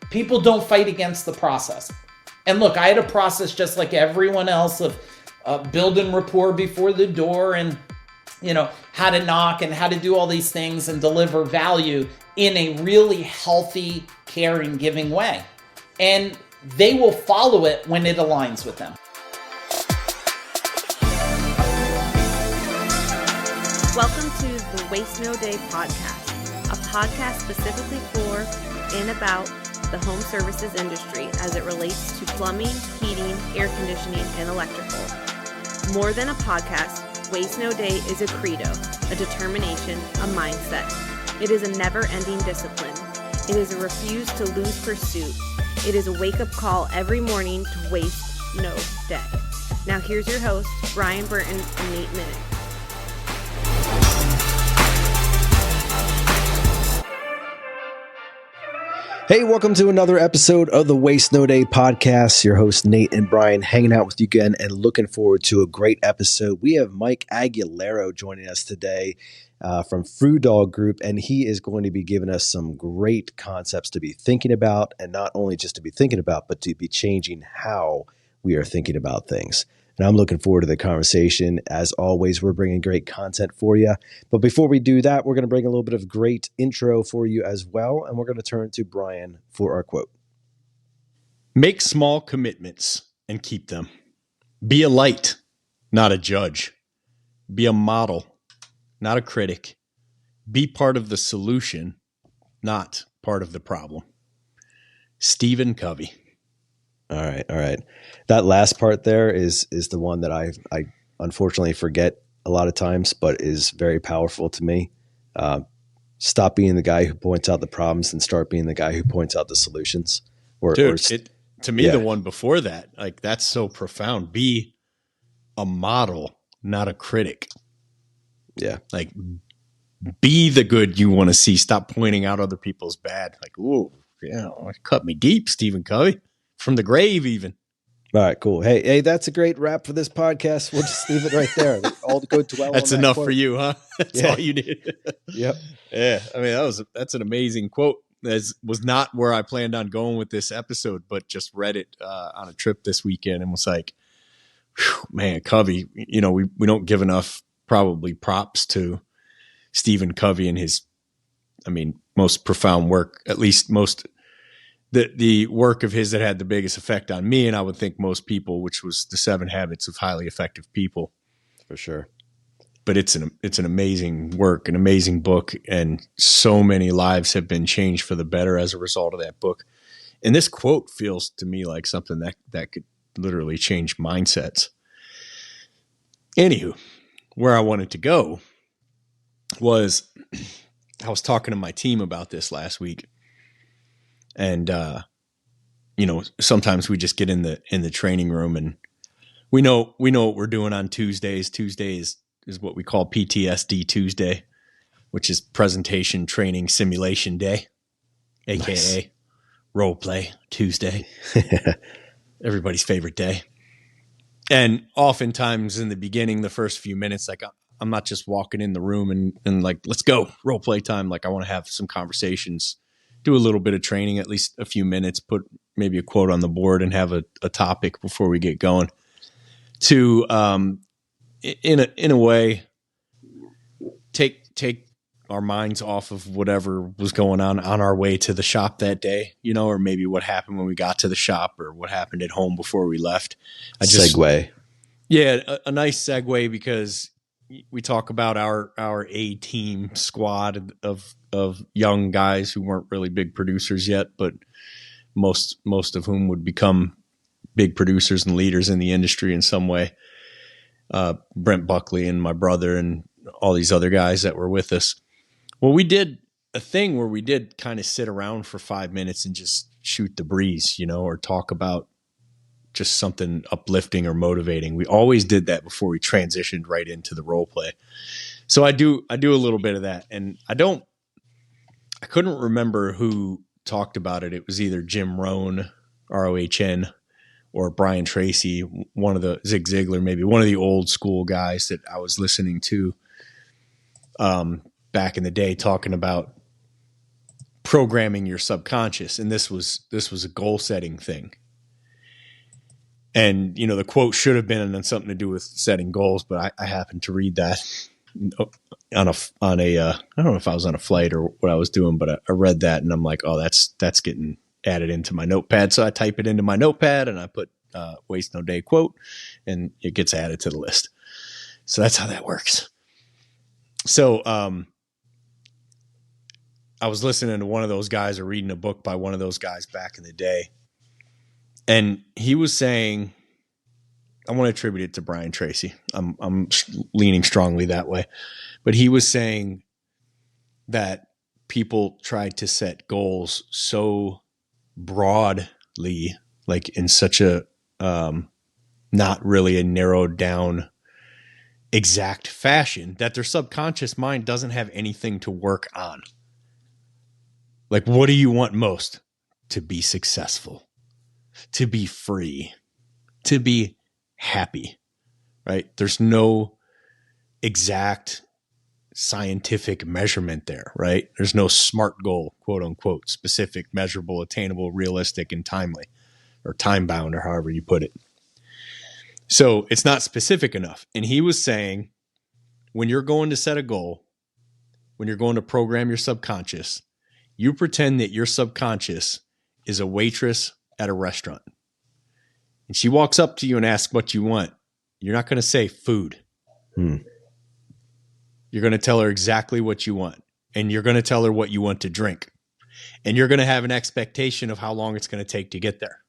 people don't fight against the process. And look, I had a process just like everyone else of building rapport before the door and, how to knock and how to do all these things and deliver value in a really healthy, caring, giving way. And they will follow it when it aligns with them. Welcome to the Waste No Day podcast, a podcast specifically for and about the home services industry as it relates to plumbing, heating, air conditioning, and electrical. More than a podcast, Waste No Day is a credo, a determination, a mindset. It is a never-ending discipline. It is a refuse to lose pursuit. It is a wake-up call every morning to waste no day. Now here's your hosts, Brian Burton and Nate Minnick. Hey, welcome to another episode of the Waste No Day podcast. Your hosts, Nate and Brian, hanging out with you again and looking forward to a great episode. We have Mike Agugliaro joining us today from Fruit Dog Group, and he is going to be giving us some great concepts to be thinking about, and not only just to be thinking about, but to be changing how we are thinking about things. And I'm looking forward to the conversation. As always, we're bringing great content for you. But before we do that, we're going to bring a little bit of great intro for you as well. And we're going to turn to Brian for our quote. Make small commitments and keep them. Be a light, not a judge. Be a model, not a critic. Be part of the solution, not part of the problem. Stephen Covey. All right. That last part there is the one that I unfortunately forget a lot of times, but is very powerful to me. Stop being the guy who points out the problems and start being the guy who points out the solutions. The one before that, like, that's so profound. Be a model, not a critic. Yeah. Like, be the good you want to see. Stop pointing out other people's bad. Like, ooh, yeah, cut me deep, Stephen Covey. From the grave, even. All right, cool. Hey, that's a great wrap for this podcast. We'll just leave it right there. All to go dwell. That's on enough quote. For you, huh? That's all you need. Yep. Yeah. I mean, that's an amazing quote. That was not where I planned on going with this episode, but just read it on a trip this weekend and was like, whew, man, Covey. We don't give enough probably props to Stephen Covey and his, most profound work. At least most. The work of his that had the biggest effect on me, and I would think most people, which was The 7 Habits of Highly Effective People. For sure. But it's an amazing work, an amazing book, and so many lives have been changed for the better as a result of that book. And this quote feels to me like something that could literally change mindsets. Anywho, where I wanted to go was I was talking to my team about this last week. And, sometimes we just get in the training room and we know what we're doing on Tuesdays. Tuesday is what we call PTSD Tuesday, which is presentation training simulation day, AKA nice. Role play Tuesday, everybody's favorite day. And oftentimes in the beginning, the first few minutes, like I'm not just walking in the room and like, let's go role play time. Like I want to have some conversations, do a little bit of training, at least a few minutes, put maybe a quote on the board and have a topic before we get going to, in a way, take our minds off of whatever was going on our way to the shop that day, or maybe what happened when we got to the shop or what happened at home before we left. Segue. Yeah. A nice segue, because we talk about our A-team squad of young guys who weren't really big producers yet, but most of whom would become big producers and leaders in the industry in some way. Brent Buckley and my brother and all these other guys that were with us. Well, we did a thing where we did kind of sit around for 5 minutes and just shoot the breeze, or talk about just something uplifting or motivating. We always did that before we transitioned right into the role play. So I do a little bit of that, and I couldn't remember who talked about it. It was either Jim Rohn, ROHN, or Brian Tracy, one of the Zig Ziglar, maybe one of the old school guys that I was listening to back in the day, talking about programming your subconscious. And this was a goal setting thing. And, the quote should have been something to do with setting goals, but I happened to read that on a I don't know if I was on a flight or what I was doing, but I read that and I'm like, oh, that's getting added into my notepad. So I type it into my notepad and I put Waste No Day quote, and it gets added to the list. So that's how that works. So I was listening to one of those guys or reading a book by one of those guys back in the day. And he was saying, I want to attribute it to Brian Tracy. I'm leaning strongly that way. But he was saying that people tried to set goals so broadly, like in such a not really a narrowed down exact fashion, that their subconscious mind doesn't have anything to work on. Like, what do you want most? To be successful, to be free, to be happy, right? There's no exact scientific measurement there, right? There's no SMART goal, quote unquote, specific, measurable, attainable, realistic, and timely, or time bound, or however you put it. So it's not specific enough. And he was saying, when you're going to set a goal, when you're going to program your subconscious, you pretend that your subconscious is a waitress at a restaurant. And she walks up to you and asks what you want. You're not going to say food. You're going to tell her exactly what you want. And you're going to tell her what you want to drink. And you're going to have an expectation of how long it's going to take to get there.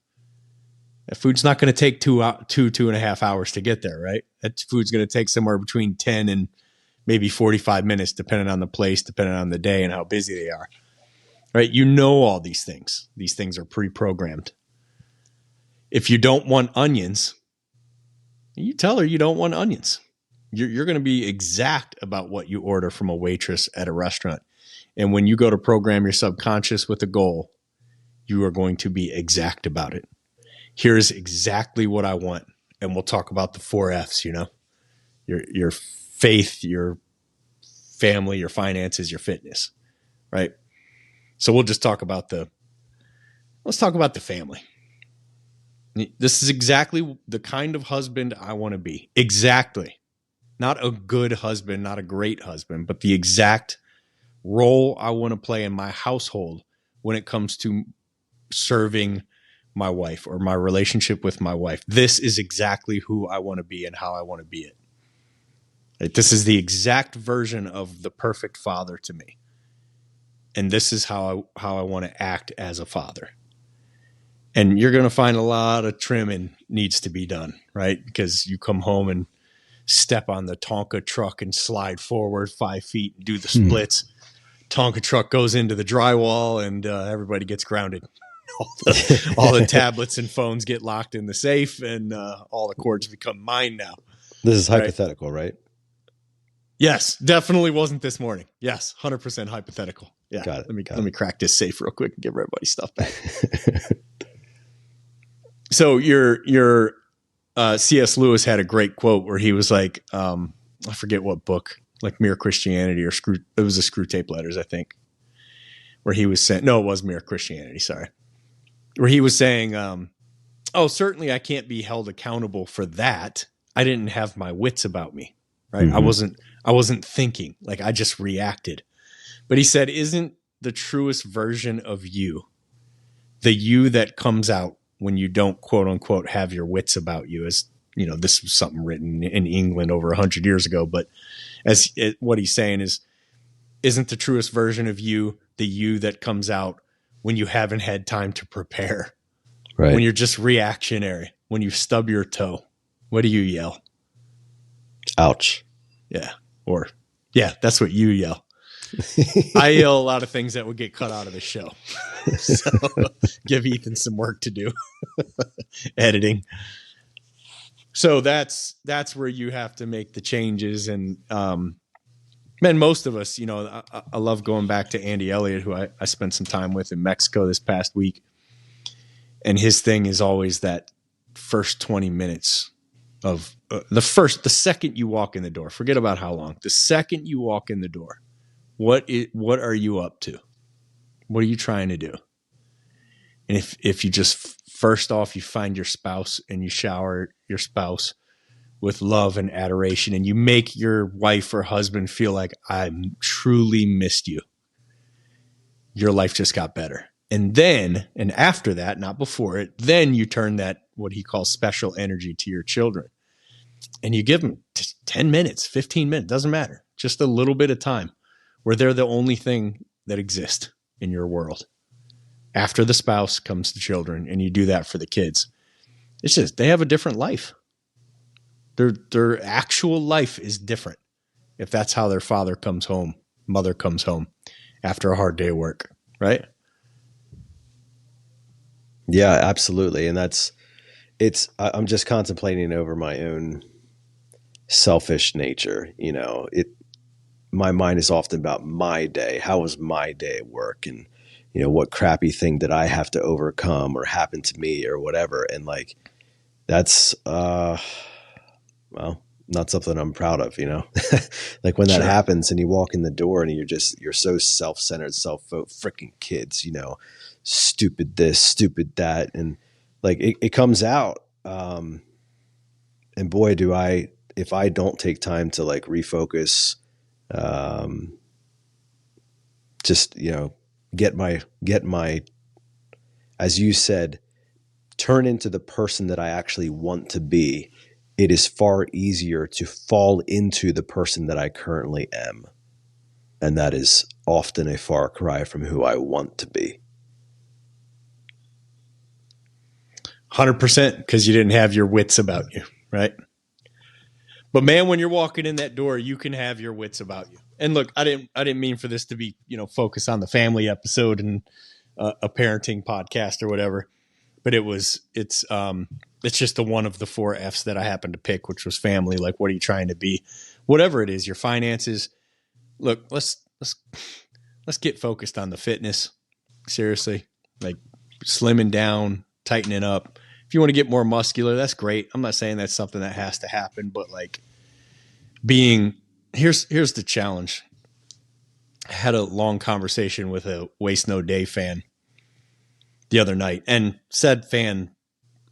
That food's not going to take 2.5 hours to get there, right? That food's going to take somewhere between 10 and maybe 45 minutes, depending on the place, depending on the day and how busy they are. Right? You know all these things. These things are pre-programmed. If you don't want onions, you tell her you don't want onions. You're going to be exact about what you order from a waitress at a restaurant. And when you go to program your subconscious with a goal, you are going to be exact about it. Here's exactly what I want. And we'll talk about the 4 F's, your faith, your family, your finances, your fitness, right? So we'll just talk about let's talk about the family. This is exactly the kind of husband I want to be. Exactly. Not a good husband, not a great husband, but the exact role I want to play in my household when it comes to serving my wife or my relationship with my wife. This is exactly who I want to be and how I want to be it. Right? This is the exact version of the perfect father to me. And this is how I want to act as a father. And you're going to find a lot of trimming needs to be done, right? Because you come home and step on the Tonka truck and slide forward 5 feet and do the splits. Tonka truck goes into the drywall and everybody gets grounded. All the tablets and phones get locked in the safe and all the cords become mine now. This is hypothetical, right? Yes, definitely wasn't this morning. Yes, 100% hypothetical. Yeah, got it. Let me crack this safe real quick and give everybody stuff back. So your C.S. Lewis had a great quote where he was like, I forget what book, like Mere Christianity or it was the Screw Tape Letters, I think, where he was saying, no, it was Mere Christianity, sorry. Where he was saying, oh, certainly I can't be held accountable for that. I didn't have my wits about me, right? Mm-hmm. I wasn't thinking, like I just reacted. But he said, isn't the truest version of you the you that comes out when you don't, quote unquote, have your wits about you? As you know, this was something written in England over 100 years ago. But what he's saying is, isn't the truest version of you the you that comes out when you haven't had time to prepare? Right. When you're just reactionary, when you stub your toe, what do you yell? Ouch. Yeah. Or, yeah, that's what you yell. I yell a lot of things that would get cut out of the show. So give Ethan some work to do. Editing. So that's where you have to make the changes. And man, most of us, I love going back to Andy Elliott, who I spent some time with in Mexico this past week. And his thing is always that first 20 minutes of the second you walk in the door. Forget about how long. The second you walk in the door, what are you up to? What are you trying to do? And if you just, first off, you find your spouse and you shower your spouse with love and adoration, and you make your wife or husband feel like, I truly missed you, your life just got better. And then, and after that, not before it, then you turn that, what he calls special energy, to your children. And you give them 10 minutes, 15 minutes, doesn't matter. Just a little bit of time where they're the only thing that exists in your world. After the spouse comes the children, and you do that for the kids. It's just, they have a different life. Their actual life is different if that's how their father comes home, mother comes home after a hard day of work, right? Yeah, absolutely. And I'm just contemplating over my own selfish nature. My mind is often about my day. How was my day at work? And, what crappy thing did I have to overcome or happen to me or whatever? And like, that's, well, not something I'm proud of, like when that happens and you walk in the door and you're so self-centered, freaking kids, stupid this, stupid that. And like, it comes out. And boy, if I don't take time to like refocus, just, get my, as you said, turn into the person that I actually want to be, it is far easier to fall into the person that I currently am. And that is often a far cry from who I want to be. 100%, because you didn't have your wits about you, right? But man, when you're walking in that door, you can have your wits about you. And look, I didn't mean for this to be, focus on the family episode and a parenting podcast or whatever. But it's just the one of the 4 F's that I happened to pick, which was family. Like, what are you trying to be? Whatever it is, your finances. Look, let's get focused on the fitness. Seriously, like slimming down, tightening up. If you want to get more muscular, that's great. I'm not saying that's something that has to happen, but like here's the challenge. I had a long conversation with a Waste No Day fan the other night, and said fan,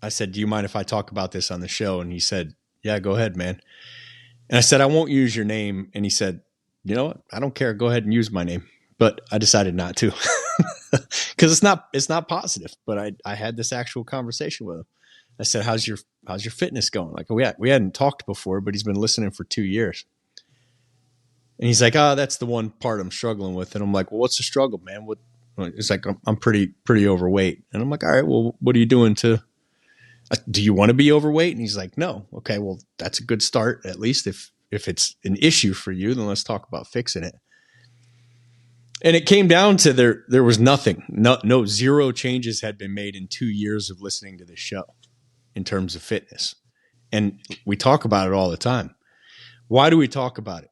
I said, do you mind if I talk about this on the show? And he said, yeah, go ahead, man. And I said, I won't use your name. And he said, you know what? I don't care. Go ahead and use my name. But I decided not to because it's not positive. But I had this actual conversation with him. I said, how's your fitness going? Like we hadn't talked before, but he's been listening for 2 years. And he's like, that's the one part I'm struggling with. And I'm like, well, what's the struggle, man? It's like, I'm pretty overweight. And I'm like, all right, well, what are you doing do you want to be overweight? And he's like, no. Okay, well, that's a good start. At least if it's an issue for you, then let's talk about fixing it. And it came down to there was nothing. No, zero changes had been made in 2 years of listening to this show in terms of fitness. And we talk about it all the time. Why do we talk about it?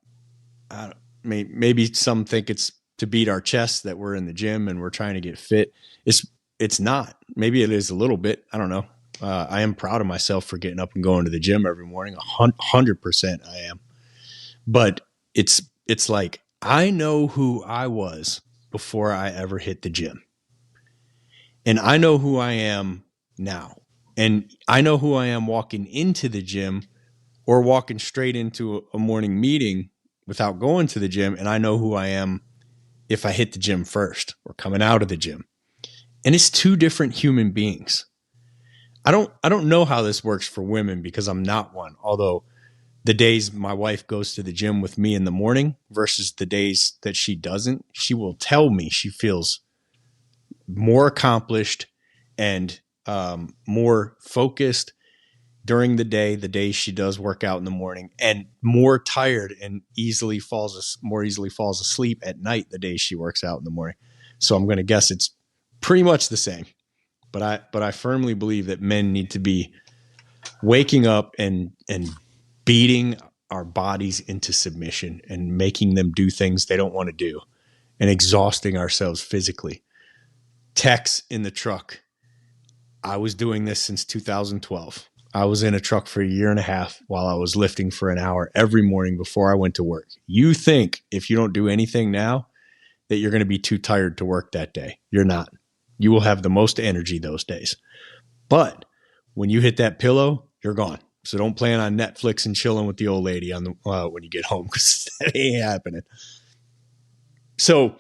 Maybe some think it's to beat our chests that we're in the gym and we're trying to get fit. It's not. Maybe it is a little bit. I don't know. I am proud of myself for getting up and going to the gym every morning. 100% I am. But it's like, I know who I was before I ever hit the gym. And I know who I am now. And I know who I am walking into the gym or walking straight into a morning meeting without going to the gym. And I know who I am if I hit the gym first or coming out of the gym. And it's 2 different human beings. I don't know how this works for women because I'm not one. Although the days my wife goes to the gym with me in the morning versus the days that she doesn't, she will tell me she feels more accomplished and more focused during the days she does work out in the morning, and more tired and more easily falls asleep at night the days she works out in the morning. So I'm going to guess it's pretty much the same. But I firmly believe that men need to be waking up and beating our bodies into submission and making them do things they don't want to do and exhausting ourselves physically. Tex in the truck. I was doing this since 2012. I was in a truck for 1.5 years while I was lifting for an hour every morning before I went to work. You think if you don't do anything now that you're going to be too tired to work that day. You're not. You will have the most energy those days. But when you hit that pillow, you're gone. So don't plan on Netflix and chilling with the old lady on the when you get home, because that ain't happening. So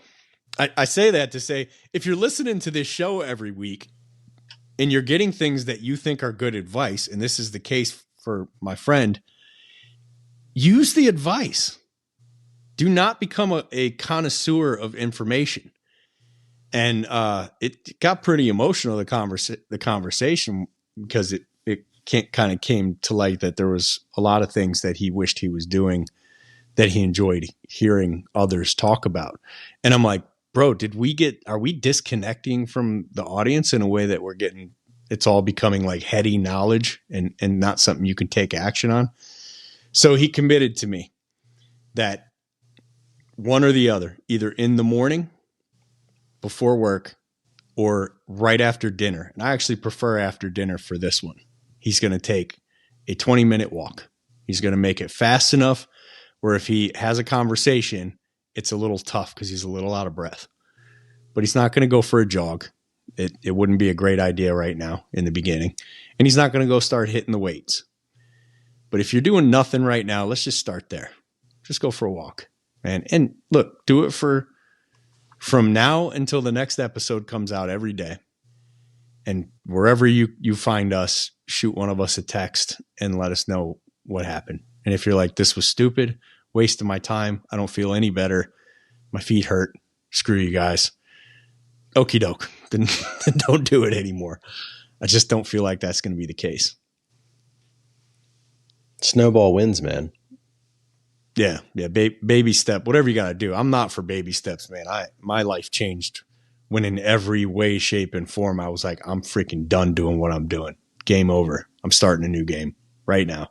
I say that to say, if you're listening to this show every week and you're getting things that you think are good advice, and this is the case for my friend, use the advice. Do not become a connoisseur of information. And it got pretty emotional, the conversation, because it kind of came to light that there was a lot of things that he wished he was doing that he enjoyed hearing others talk about. And I'm like, bro, are we disconnecting from the audience in a way that it's all becoming like heady knowledge and not something you can take action on? So he committed to me that one or the other, either in the morning before work or right after dinner. And I actually prefer after dinner for this one. He's going to take a 20-minute walk. He's going to make it fast enough where if he has a conversation, it's a little tough because he's a little out of breath. But he's not going to go for a jog. It wouldn't be a great idea right now in the beginning. And he's not going to go start hitting the weights. But if you're doing nothing right now, let's just start there. Just go for a walk, man. And look, do it from now until the next episode comes out every day. And wherever you find us, shoot one of us a text and let us know what happened. And if you're like, this was stupid, waste of my time, I don't feel any better, my feet hurt, screw you guys, okie doke, then don't do it anymore. I just don't feel like that's going to be the case. Snowball wins, man. Yeah. Baby step, whatever you got to do. I'm not for baby steps, man. My life changed when in every way, shape, and form, I was like, I'm freaking done doing what I'm doing. Game over. I'm starting a new game right now.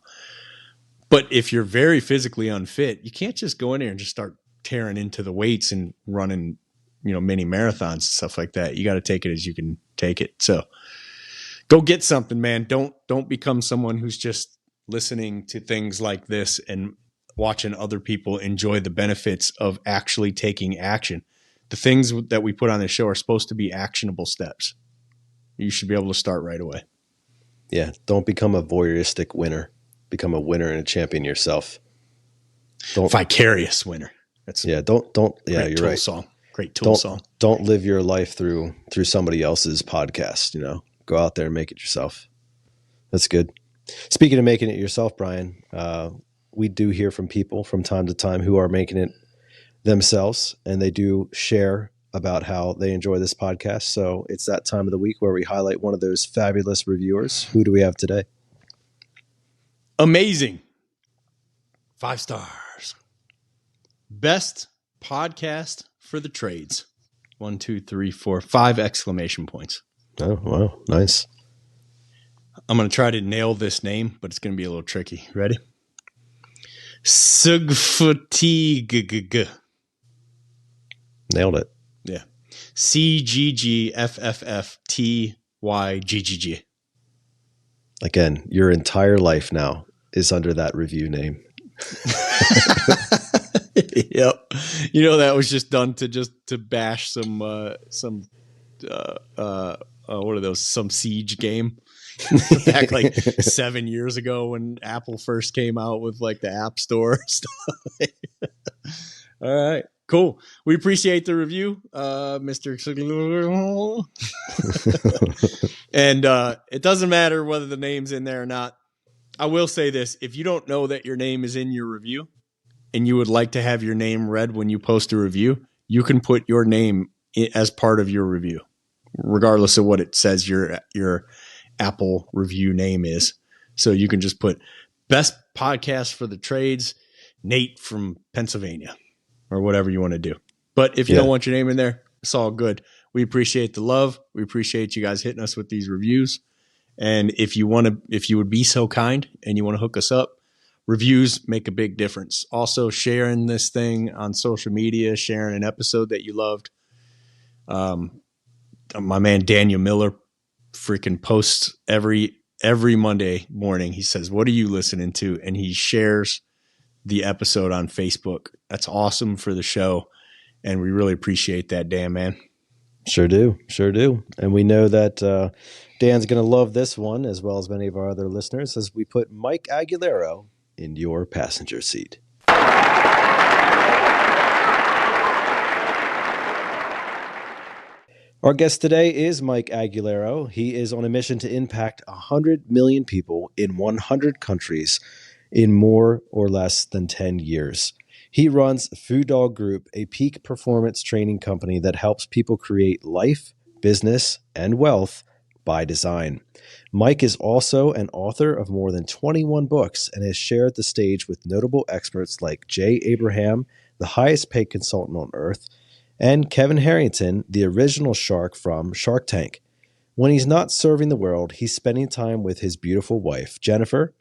But if you're very physically unfit, you can't just go in there and just start tearing into the weights and running, mini marathons and stuff like that. You got to take it as you can take it. So go get something, man. Don't become someone who's just listening to things like this and watching other people enjoy the benefits of actually taking action. The things that we put on this show are supposed to be actionable steps. You should be able to start right away. Yeah. Don't become a voyeuristic winner. Become a winner and a champion yourself. Vicarious winner. You're right. Song. Great Tool song. Don't live your life through somebody else's podcast, Go out there and make it yourself. That's good. Speaking of making it yourself, Brian, we do hear from people from time to time who are making it themselves, and they do share about how they enjoy this podcast. So it's that time of the week where we highlight one of those fabulous reviewers. Who do we have today? Amazing. 5 stars. Best podcast for the trades. 1, 2, 3, 4, 5 exclamation points. Oh, wow. Nice. I'm going to try to nail this name, but it's going to be a little tricky. Ready? Sugfutig. Nailed it. Yeah. CGGFFFTYGGG. Again, your entire life now is under that review name. Yep. That was just done to bash some what are those? Some Siege game back like 7 years ago when Apple first came out with like the App Store stuff. All right. Cool. We appreciate the review, Mr. And it doesn't matter whether the name's in there or not. I will say this. If you don't know that your name is in your review and you would like to have your name read when you post a review, you can put your name as part of your review, regardless of what it says your Apple review name is. So you can just put best podcast for the trades, Nate from Pennsylvania, or whatever you want to do. But if you don't want your name in there, it's all good. We appreciate the love. We appreciate you guys hitting us with these reviews. And if you would be so kind and you want to hook us up, reviews make a big difference. Also sharing this thing on social media, sharing an episode that you loved. My man, Daniel Miller, freaking posts every Monday morning. He says, "What are you listening to?" And he shares the episode on Facebook. That's awesome for the show. And we really appreciate that, Dan, man. Sure do. And we know that Dan's going to love this one as well as many of our other listeners as we put Mike Agugliaro in your passenger seat. Our guest today is Mike Agugliaro. He is on a mission to impact 100 million people in 100 countries in more or less than 10 years. He runs Food Dog Group, a peak performance training company that helps people create life, business, and wealth by design. Mike is also an author of more than 21 books and has shared the stage with notable experts like Jay Abraham, the highest paid consultant on earth, and Kevin Harrington, the original shark from Shark Tank. When he's not serving the world, he's spending time with his beautiful wife, Jennifer,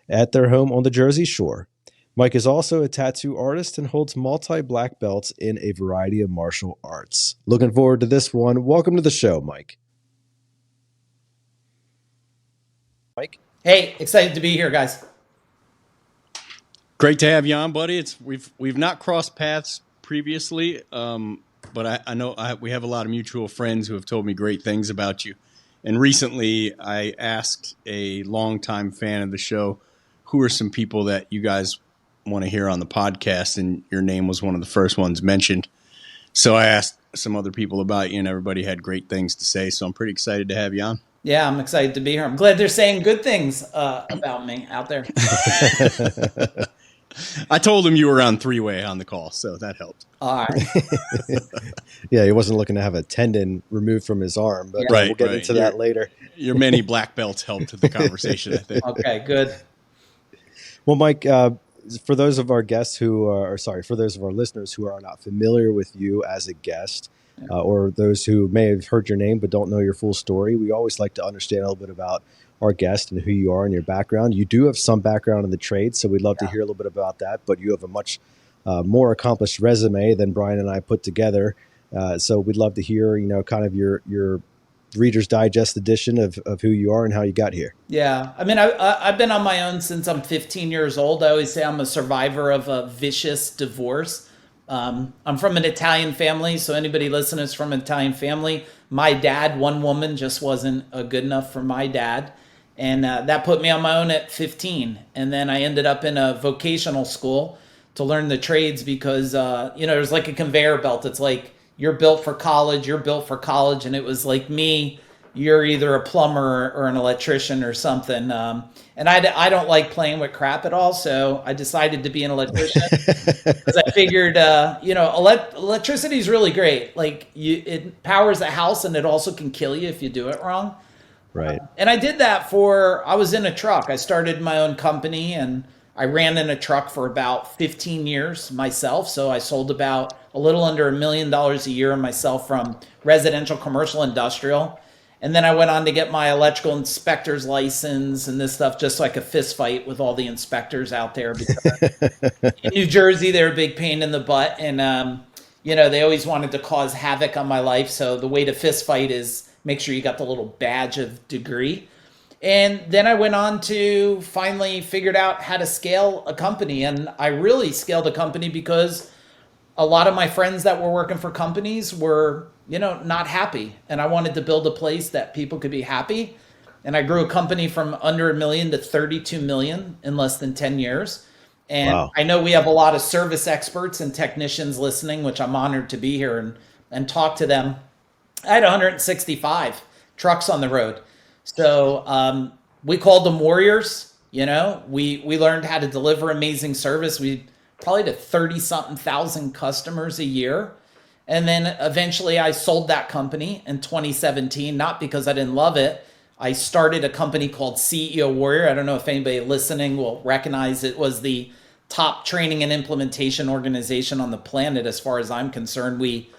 at their home on the Jersey Shore. Mike is also a tattoo artist and holds multi-black belts in a variety of martial arts. Looking forward to this one. Welcome to the show, Mike. Mike? Hey, excited to be here, guys. Great to have you on, buddy. We've not crossed paths previously, but I know we have a lot of mutual friends who have told me great things about you. And recently, I asked a longtime fan of the show, who are some people that you guys want to hear on the podcast, and your name was one of the first ones mentioned. So I asked some other people about you, and everybody had great things to say. So I'm pretty excited to have you on. Yeah, I'm excited to be here. I'm glad they're saying good things about me out there. I told him you were on three-way on the call, so that helped. All right. Yeah, he wasn't looking to have a tendon removed from his arm, but we'll get into that later. Your many black belts helped the conversation, I think. Okay, good. Well, Mike, for those of our guests for those of our listeners who are not familiar with you as a guest, or those who may have heard your name but don't know your full story, we always like to understand a little bit about our guest and who you are and your background. You do have some background in the trade, so we'd love to hear a little bit about that, but you have a much more accomplished resume than Brian and I put together. So we'd love to hear, kind of your Reader's Digest edition of who you are and how you got here. Yeah. I mean, I've been on my own since I'm 15 years old. I always say I'm a survivor of a vicious divorce. I'm from an Italian family, so anybody listening is from an Italian family. My dad, one woman, just wasn't good enough for my dad. And that put me on my own at 15. And then I ended up in a vocational school to learn the trades because, there's like a conveyor belt. It's like you're built for college. And it was like me, you're either a plumber or an electrician or something. And I don't like playing with crap at all. So I decided to be an electrician because I figured, electricity is really great. Like it powers a house and it also can kill you if you do it wrong. Right. And I did that I was in a truck. I started my own company and I ran in a truck for about 15 years myself. So I sold about a little under $1 million a year myself from residential, commercial, industrial. And then I went on to get my electrical inspector's license and this stuff just so I could fist fight with all the inspectors out there. Because in New Jersey, they're a big pain in the butt. And, they always wanted to cause havoc on my life. So the way to fist fight is make sure you got the little badge of degree. And then I went on to finally figured out how to scale a company. And I really scaled a company because a lot of my friends that were working for companies were, not happy. And I wanted to build a place that people could be happy. And I grew a company from under $1 million to 32 million in less than 10 years. And wow. I know we have a lot of service experts and technicians listening, which I'm honored to be here and talk to them. I had 165 trucks on the road. So we called them warriors. We learned how to deliver amazing service. We probably to 30-something thousand customers a year. And then eventually I sold that company in 2017, not because I didn't love it. I started a company called CEO Warrior. I don't know if anybody listening will recognize it was the top training and implementation organization on the planet as far as I'm concerned. We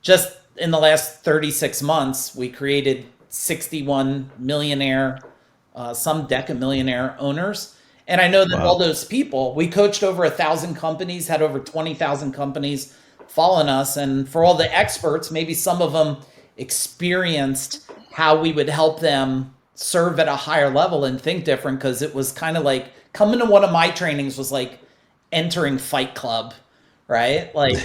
just in the last 36 months, we created 61 millionaire, some decamillionaire owners. And I know that all those people, we coached over 1,000 companies, had over 20,000 companies following us. And for all the experts, maybe some of them experienced how we would help them serve at a higher level and think different, because it was kind of like coming to one of my trainings was like entering Fight Club right? Like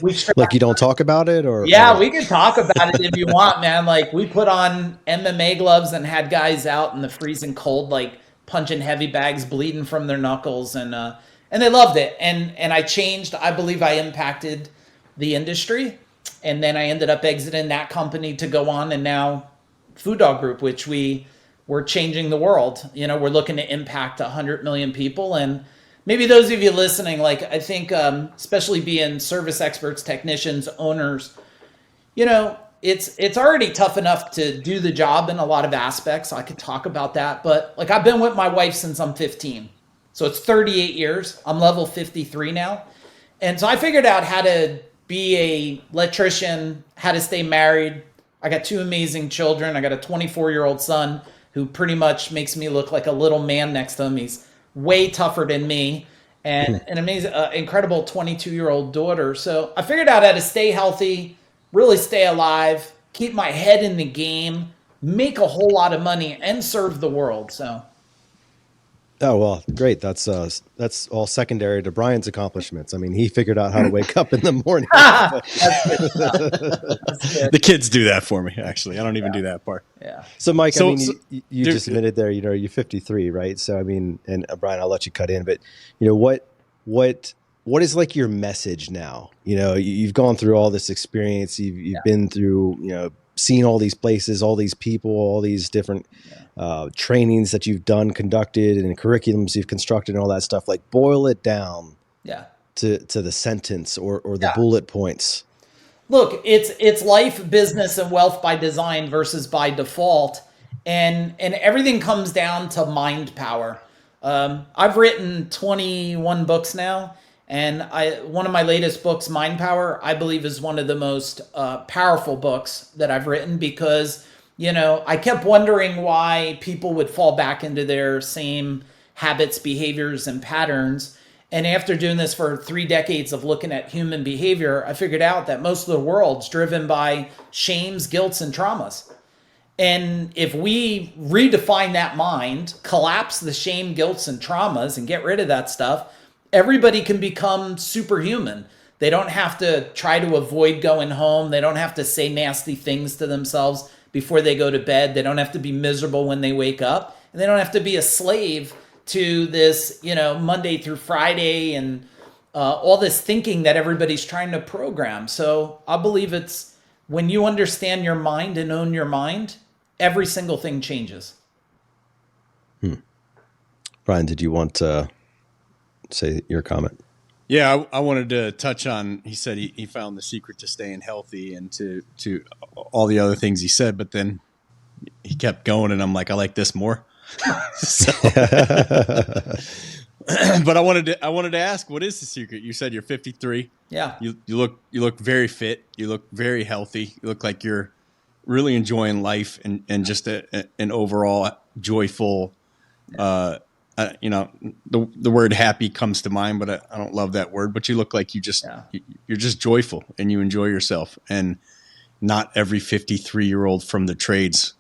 we Like you don't talk about it or yeah, what? we can talk about it if you want, man. Like we put on MMA gloves and had guys out in the freezing cold, like punching heavy bags, bleeding from their knuckles, and they loved it. And I changed. I believe I impacted the industry, and then I ended up exiting that company to go on and now Food Dog Group, which we're changing the world. You know, we're looking to impact 100 million people, and maybe those of you listening, like I think, especially being service experts, technicians, owners, you know, it's already tough enough to do the job in a lot of aspects. I could talk about that, but like I've been with my wife since I'm 15. So it's 38 years. I'm level 53 now. And so I figured out how to be a electrician, how to stay married. I got two amazing children. I got a 24-year-old son who pretty much makes me look like a little man next to him. He's way tougher than me, and an amazing, incredible 22-year-old daughter. So I figured out how to stay healthy, really stay alive, keep my head in the game, make a whole lot of money, and serve the world. So Oh, well, great. That's all secondary to Brian's accomplishments. I mean, he figured out how to wake up in the morning. that's good stuff. That's good. The kids do that for me, actually. I don't even do that part. Yeah. So, Mike, I So- mean, so- you dude, just admitted there, you're 53, right? So, I mean, and Brian, I'll let you cut in, but what is like your message now? You've gone through all this experience. You've been through, seen all these places, all these people, all these different trainings that you've done, conducted, and curriculums you've constructed, and all that stuff. Like, boil it down Yeah. to the sentence or the Yeah. bullet points. Look, it's life, business, and wealth by design versus by default, and everything comes down to mind power. I've written 21 books now, and one of my latest books, Mind Power, I believe is one of the most powerful books that I've written because I kept wondering why people would fall back into their same habits, behaviors, and patterns. And after doing this for 3 decades of looking at human behavior, I figured out that most of the world's driven by shames, guilts, and traumas. And if we redefine that mind, collapse the shame, guilts, and traumas, and get rid of that stuff, everybody can become superhuman. They don't have to try to avoid going home. They don't have to say nasty things to themselves before they go to bed. They don't have to be miserable when they wake up. And they don't have to be a slave to this, Monday through Friday and all this thinking that everybody's trying to program. So I believe it's when you understand your mind and own your mind, every single thing changes. Brian, did you want to say your comment? Yeah, I wanted to touch on, he said he found the secret to staying healthy and to all the other things he said, but then he kept going and I'm like, I like this more. So, but I wanted to ask, what is the secret? You said you're 53. Yeah. You look very fit. You look very healthy. You look like you're really enjoying life and just an overall joyful, the word happy comes to mind, but I don't love that word, but you look like you're just joyful and you enjoy yourself. And not every 53-year-old from the trades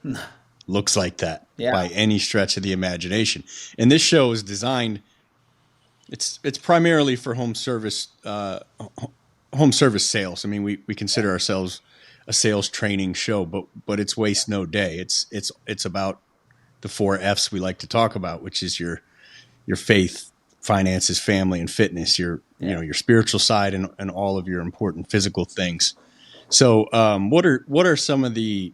looks like that by any stretch of the imagination. And this show is designed, it's primarily for home service sales. I mean, we consider ourselves a sales training show, but it's waste no day. It's about the 4 F's we like to talk about, which is your faith, finances, family, and fitness, your spiritual side and all of your important physical things. So what are some of the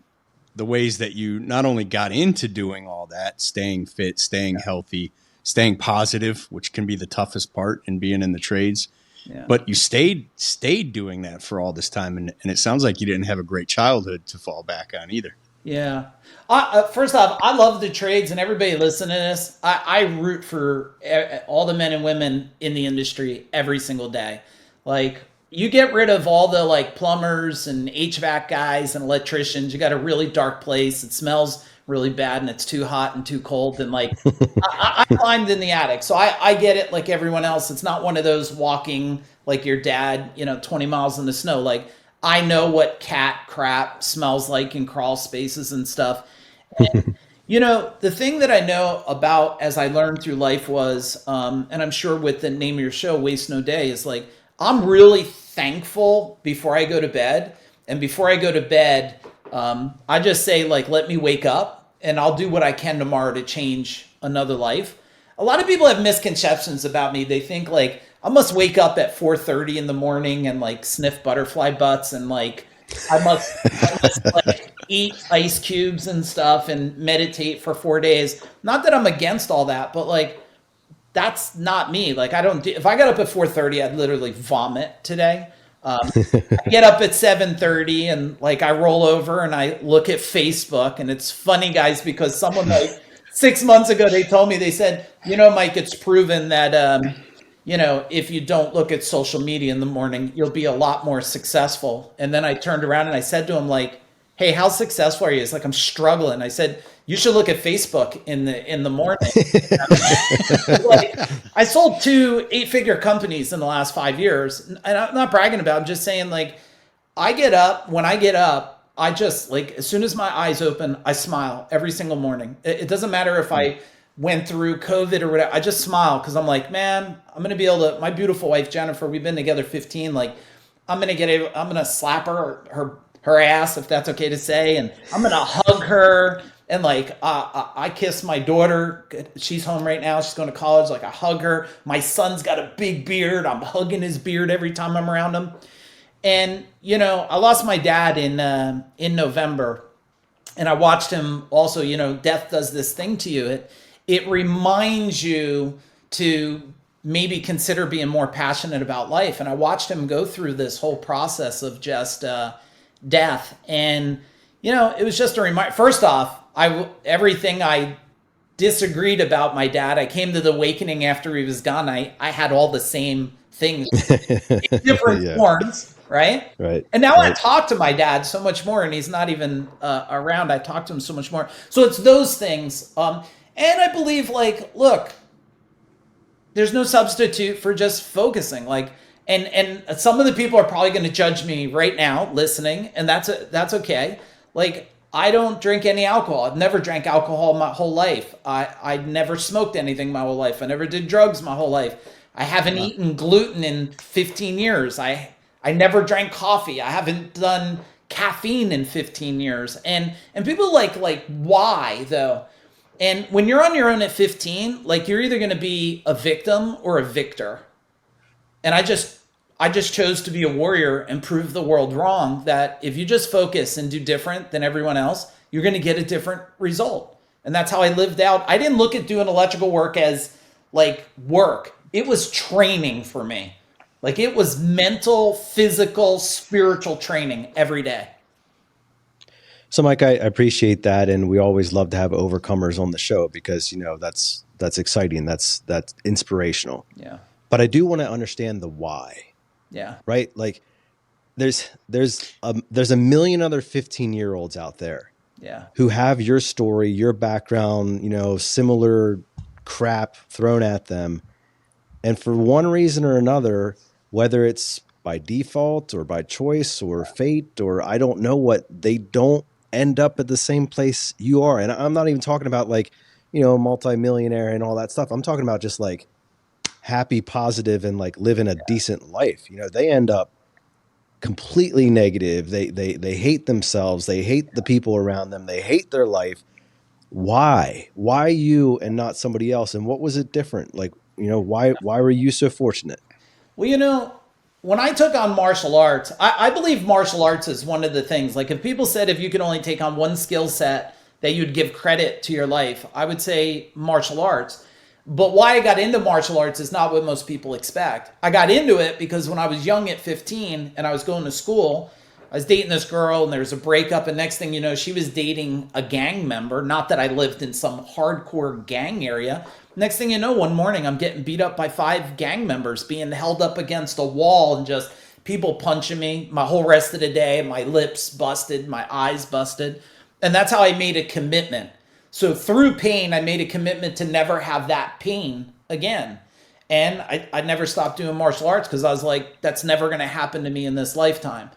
ways that you not only got into doing all that, staying fit, staying healthy, staying positive, which can be the toughest part in being in the trades, but you stayed doing that for all this time. And it sounds like you didn't have a great childhood to fall back on either. Yeah. First off, I love the trades, and everybody listening to this, I root for all the men and women in the industry every single day. Like, you get rid of all the plumbers and HVAC guys and electricians. You got a really dark place. It smells really bad and it's too hot and too cold. And I climbed in the attic. So I get it like everyone else. It's not one of those walking like your dad, 20 miles in the snow. I know what cat crap smells like in crawl spaces and stuff. And, the thing that I know about as I learned through life was, and I'm sure with the name of your show, Waste No Day, is I'm really thankful before I go to bed. And before I go to bed, I just say, like, let me wake up and I'll do what I can tomorrow to change another life. A lot of people have misconceptions about me. They think like I must wake up at 4:30 in the morning and like sniff butterfly butts and like I must like eat ice cubes and stuff and meditate for 4 days. Not that I'm against all that, but like that's not me. Like I don't do, if I got up at 4:30, I'd literally vomit today. I get up at 7:30 and like I roll over and I look at Facebook, and it's funny, guys, because someone like 6 months ago, they told me, they said, Mike, it's proven that, if you don't look at social media in the morning, you'll be a lot more successful. And then I turned around and I said to him, like, hey, how successful are you? It's like, I'm struggling. I said, you should look at Facebook in the morning. Like, I sold 2 8-figure companies in the last 5 years. And I'm not bragging about it. I'm just saying, like, when I get up, I just, like, as soon as my eyes open, I smile every single morning. It doesn't matter if I went through COVID or whatever. I just smile because I'm like, man, I'm going to be able to, my beautiful wife, Jennifer, we've been together 15, like, I'm going to slap her ass, if that's okay to say. And I'm going to hug her. And like, I kiss my daughter. She's home right now. She's going to college. Like, I hug her. My son's got a big beard. I'm hugging his beard every time I'm around him. And, I lost my dad in November, and I watched him also, death does this thing to you. It reminds you to maybe consider being more passionate about life. And I watched him go through this whole process of just death. And, it was just a reminder. First off, everything I disagreed about my dad, I came to the awakening after he was gone. I had all the same things in different forms. Right. And now I talk to my dad so much more, and he's not even around. I talk to him so much more. So it's those things. And I believe, like, look, there's no substitute for just focusing. Like, and some of the people are probably going to judge me right now listening, and that's okay. Like, I don't drink any alcohol. I've never drank alcohol my whole life. I never smoked anything my whole life. I never did drugs my whole life. I haven't eaten gluten in 15 years. I never drank coffee. I haven't done caffeine in 15 years. And people like, why though? And when you're on your own at 15, like, you're either going to be a victim or a victor. And I just chose to be a warrior and prove the world wrong, that if you just focus and do different than everyone else, you're going to get a different result. And that's how I lived out. I didn't look at doing electrical work as like work. It was training for me. Like, it was mental, physical, spiritual training every day. So, Mike, I appreciate that, and we always love to have overcomers on the show because that's exciting, that's inspirational. Yeah. But I do want to understand the why. Yeah. Right. Like, there's a million other 15-year-olds out there. Yeah. Who have your story, your background, similar crap thrown at them, and for one reason or another, whether it's by default or by choice or fate, or I don't know what, they don't end up at the same place you are. And I'm not even talking about like, multimillionaire and all that stuff. I'm talking about just like happy, positive, and like living a decent life. They end up completely negative. They hate themselves. They hate the people around them. They hate their life. Why you and not somebody else? And what was it different? Like, why were you so fortunate? Well, when I took on martial arts, I believe martial arts is one of the things. Like, if people said if you could only take on one skill set that you'd give credit to your life, I would say martial arts. But why I got into martial arts is not what most people expect. I got into it because when I was young at 15 and I was going to school, I was dating this girl and there was a breakup, and next thing you know, she was dating a gang member. Not that I lived in some hardcore gang area. Next thing you know, one morning I'm getting beat up by 5 gang members, being held up against a wall and just people punching me. My whole rest of the day, my lips busted, my eyes busted. And that's how I made a commitment. So through pain, I made a commitment to never have that pain again. And I never stopped doing martial arts because I was like, that's never going to happen to me in this lifetime.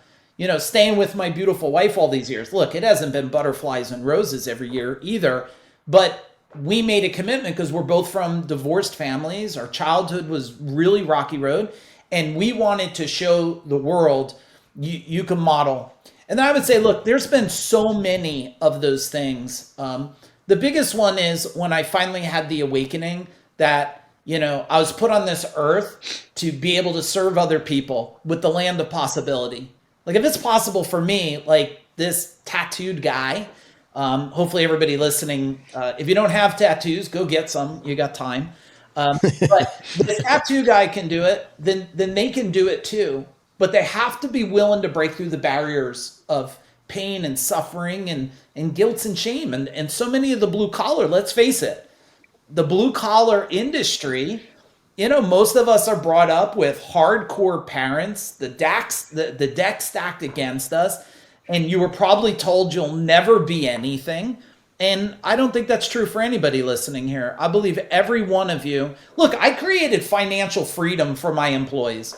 Staying with my beautiful wife all these years. Look, it hasn't been butterflies and roses every year either, but we made a commitment because we're both from divorced families. Our childhood was really rocky road. And we wanted to show the world you can model. And then I would say, look, there's been so many of those things. The biggest one is when I finally had the awakening that, I was put on this earth to be able to serve other people with the land of possibility. Like if it's possible for me, like this tattooed guy, hopefully everybody listening, if you don't have tattoos, go get some, you got time. But this tattoo guy can do it, then they can do it too. But they have to be willing to break through the barriers of pain and suffering and guilt and shame. And so many of the blue collar, let's face it, the blue collar industry, most of us are brought up with hardcore parents, the deck stacked against us, and you were probably told you'll never be anything. And I don't think that's true for anybody listening here. I believe every one of you, look, I created financial freedom for my employees.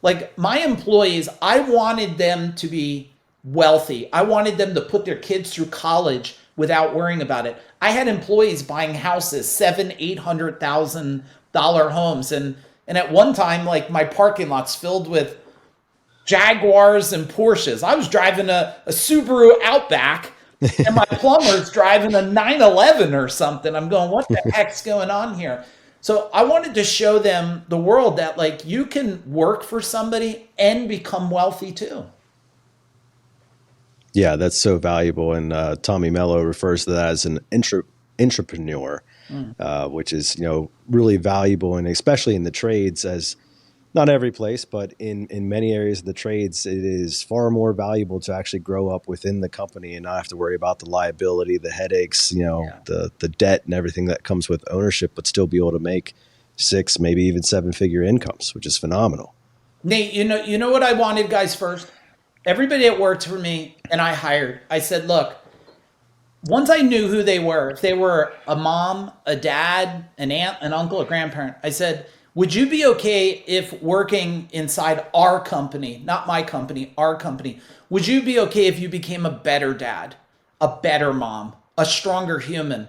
Like my employees, I wanted them to be wealthy. I wanted them to put their kids through college without worrying about it. I had employees buying houses, $700,000-$800,000 homes. And at one time, like my parking lot's filled with Jaguars and Porsches. I was driving a Subaru Outback and my plumber's driving a 911 or something. I'm going, what the heck's going on here? So I wanted to show them the world that like you can work for somebody and become wealthy too. Yeah, that's so valuable. And Tommy Mello refers to that as an entrepreneur, which is, really valuable. And especially in the trades, as not every place, but in many areas of the trades, it is far more valuable to actually grow up within the company and not have to worry about the liability, the headaches, the debt and everything that comes with ownership, but still be able to make 6, maybe even 7-figure incomes, which is phenomenal. Nate, you know what I wanted, guys, first? Everybody that worked for me and I hired, I said, look, once I knew who they were, if they were a mom, a dad, an aunt, an uncle, a grandparent, I said, would you be okay if working inside our company, not my company, our company, would you be okay if you became a better dad, a better mom, a stronger human?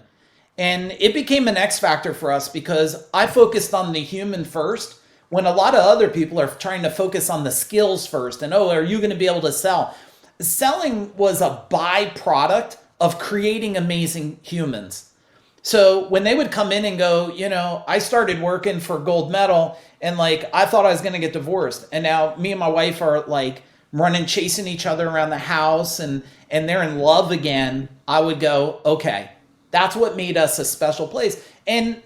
And it became an X factor for us because I focused on the human first when a lot of other people are trying to focus on the skills first. And, are you going to be able to sell? Selling was a byproduct of creating amazing humans. So when they would come in and go, I started working for Gold Medal and like, I thought I was going to get divorced. And now me and my wife are like chasing each other around the house and they're in love again. I would go, okay, that's what made us a special place. And,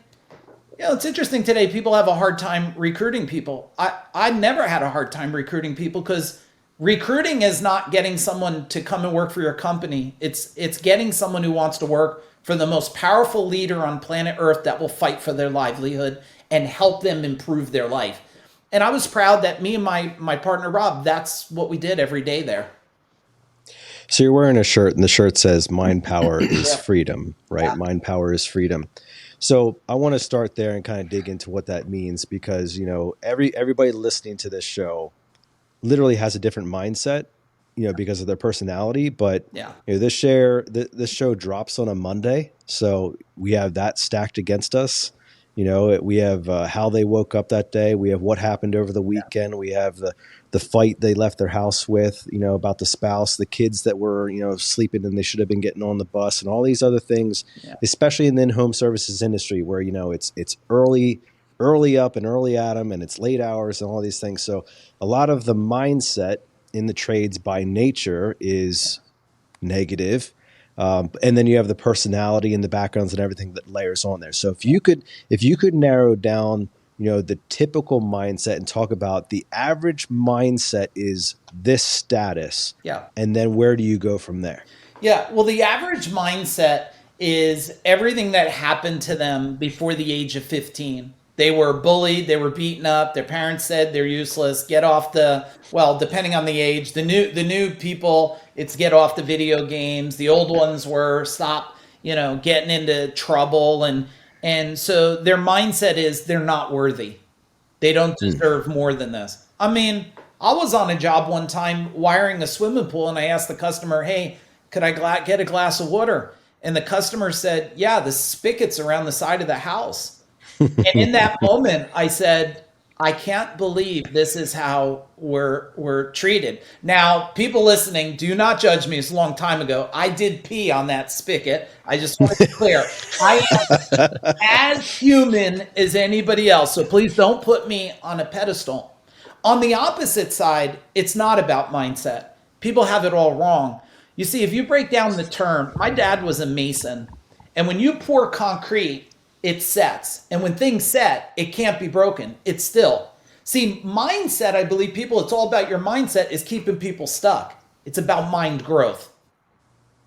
it's interesting today. People have a hard time recruiting people. I never had a hard time recruiting people because recruiting is not getting someone to come and work for your company. It's getting someone who wants to work for the most powerful leader on planet Earth that will fight for their livelihood and help them improve their life. And I was proud that me and my partner, Rob, that's what we did every day there. So you're wearing a shirt and the shirt says mind power is freedom, right? Yeah. Mind power is freedom. So I want to start there and kind of dig into what that means because, everybody listening to this show literally has a different mindset, because of their personality. But this show drops on a Monday, so we have that stacked against us. We have how they woke up that day. We have what happened over the weekend. We have the fight they left their house with, about the spouse, the kids that were, sleeping and they should have been getting on the bus and all these other things, especially in the in-home services industry where, it's early up and early at 'em and it's late hours and all these things. So a lot of the mindset in the trades by nature is negative. And then you have the personality and the backgrounds and everything that layers on there. So if you could narrow down, the typical mindset and talk about the average mindset is this status. Yeah. And then where do you go from there? Yeah. Well, the average mindset is everything that happened to them before the age of 15. They were bullied, they were beaten up, their parents said they're useless, get off depending on the age, the new people, it's get off the video games. The old ones were stop, getting into trouble. And so their mindset is they're not worthy. They don't deserve more than this. I mean, I was on a job one time wiring a swimming pool and I asked the customer, hey, could I get a glass of water? And the customer said, yeah, the spigot's around the side of the house. And in that moment, I said, I can't believe this is how we're treated. Now, people listening, do not judge me. It's a long time ago. I did pee on that spigot. I just want to be clear. I am as human as anybody else. So please don't put me on a pedestal. On the opposite side, it's not about mindset. People have it all wrong. You see, if you break down the term, my dad was a mason. And when you pour concrete, it sets. And when things set, it can't be broken. It's still. See, mindset, I believe people, it's all about your mindset, is keeping people stuck. It's about mind growth.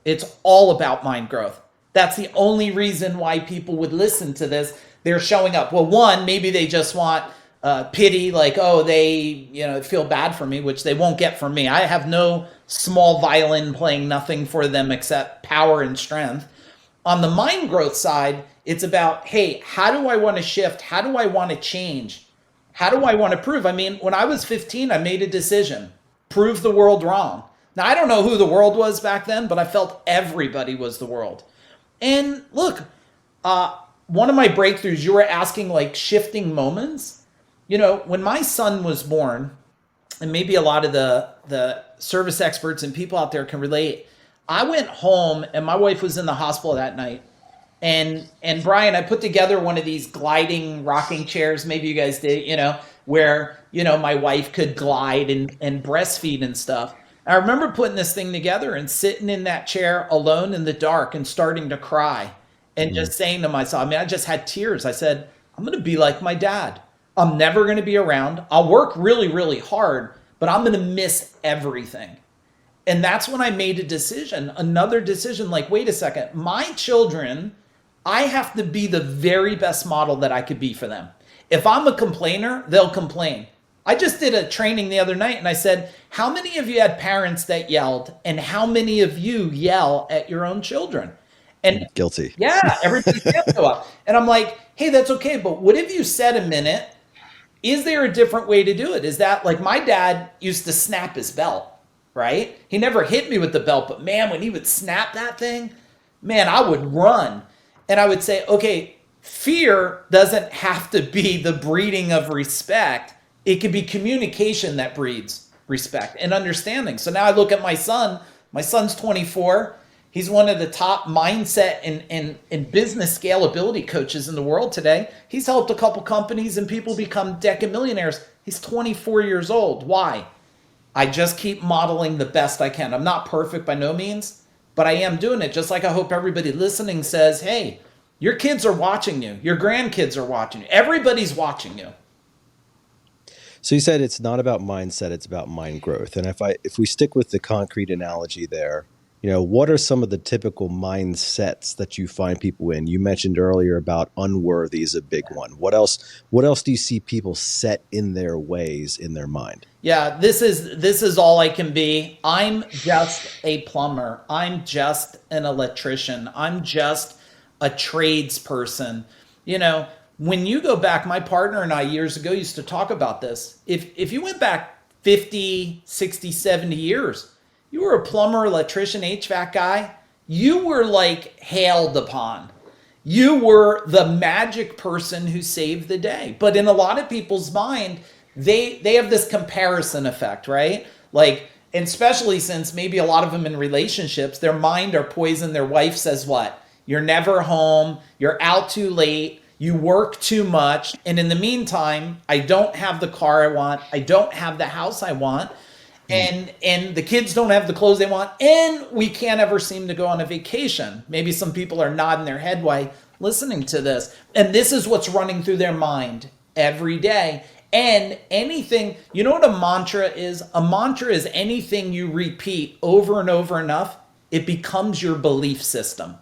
It's all about mind growth. That's the only reason why people would listen to this. They're showing up. Well, one, maybe they just want pity, like, oh, they feel bad for me, which they won't get from me. I have no small violin playing nothing for them except power and strength. On the mind growth side, it's about, hey, how do I want to shift? How do I want to change? How do I want to prove? I mean, when I was 15, I made a decision, prove the world wrong. Now, I don't know who the world was back then, but I felt everybody was the world. And look, one of my breakthroughs, you were asking like shifting moments. When my son was born, and maybe a lot of the service experts and people out there can relate, I went home and my wife was in the hospital that night. And Brian, I put together one of these gliding rocking chairs, maybe you guys did, where, my wife could glide and breastfeed and stuff. I remember putting this thing together and sitting in that chair alone in the dark and starting to cry and just saying to myself, I just had tears. I said, I'm going to be like my dad. I'm never going to be around. I'll work really, really hard, but I'm going to miss everything. And that's when I made another decision, like, wait a second, my children, I have to be the very best model that I could be for them. If I'm a complainer, they'll complain. I just did a training the other night and I said, how many of you had parents that yelled and how many of you yell at your own children? And guilty. Yeah, everybody's hands go up. And I'm like, hey, that's okay. But what if you said a minute, is there a different way to do it? Is that like my dad used to snap his belt, right? He never hit me with the belt, but man, when he would snap that thing, man, I would run. And I would say, okay, fear doesn't have to be the breeding of respect. It could be communication that breeds respect and understanding. So now I look at my son. My son's 24. He's one of the top mindset and business scalability coaches in the world today. He's helped a couple companies and people become decamillionaires. He's 24 years old. Why? I just keep modeling the best I can. I'm not perfect by no means, but I am doing it. Just like I hope everybody listening says, hey, your kids are watching you. Your grandkids are watching you. Everybody's watching you. So you said it's not about mindset, it's about mind growth. And if we stick with the concrete analogy there, what are some of the typical mindsets that you find people in? You mentioned earlier about unworthy is a big one. What else do you see people set in their ways in their mind? Yeah, this is all I can be. I'm just a plumber. I'm just an electrician. I'm just a tradesperson. When you go back, my partner and I years ago used to talk about this. If you went back 50, 60, 70 years, you were a plumber, electrician, HVAC guy, you were like hailed upon. You were the magic person who saved the day. But in a lot of people's mind, they have this comparison effect, right? Like, and especially since maybe a lot of them in relationships, their mind are poisoned. Their wife says what? You're never home. You're out too late. You work too much. And in the meantime, I don't have the car I want. I don't have the house I want. And the kids don't have the clothes they want. And we can't ever seem to go on a vacation. Maybe some people are nodding their head while listening to this. And this is what's running through their mind every day. And anything, you know what a mantra is? A mantra is anything you repeat over and over enough, it becomes your belief system.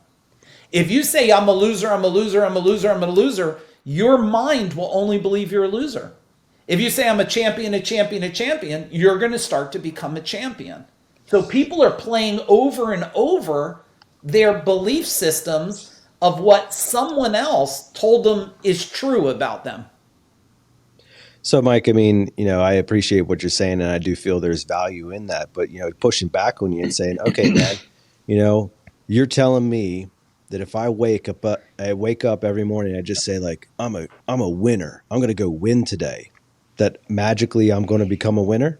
If you say, I'm a loser, I'm a loser, I'm a loser, I'm a loser, your mind will only believe you're a loser. If you say, I'm a champion, a champion, a champion, you're going to start to become a champion. So people are playing over and over their belief systems of what someone else told them is true about them. So, Mike, I appreciate what you're saying, and I do feel there's value in that. But, pushing back on you and saying, okay, man, you're telling me that if I wake up every morning, I just say like, I'm a winner. I'm going to go win today. that magically I'm going to become a winner?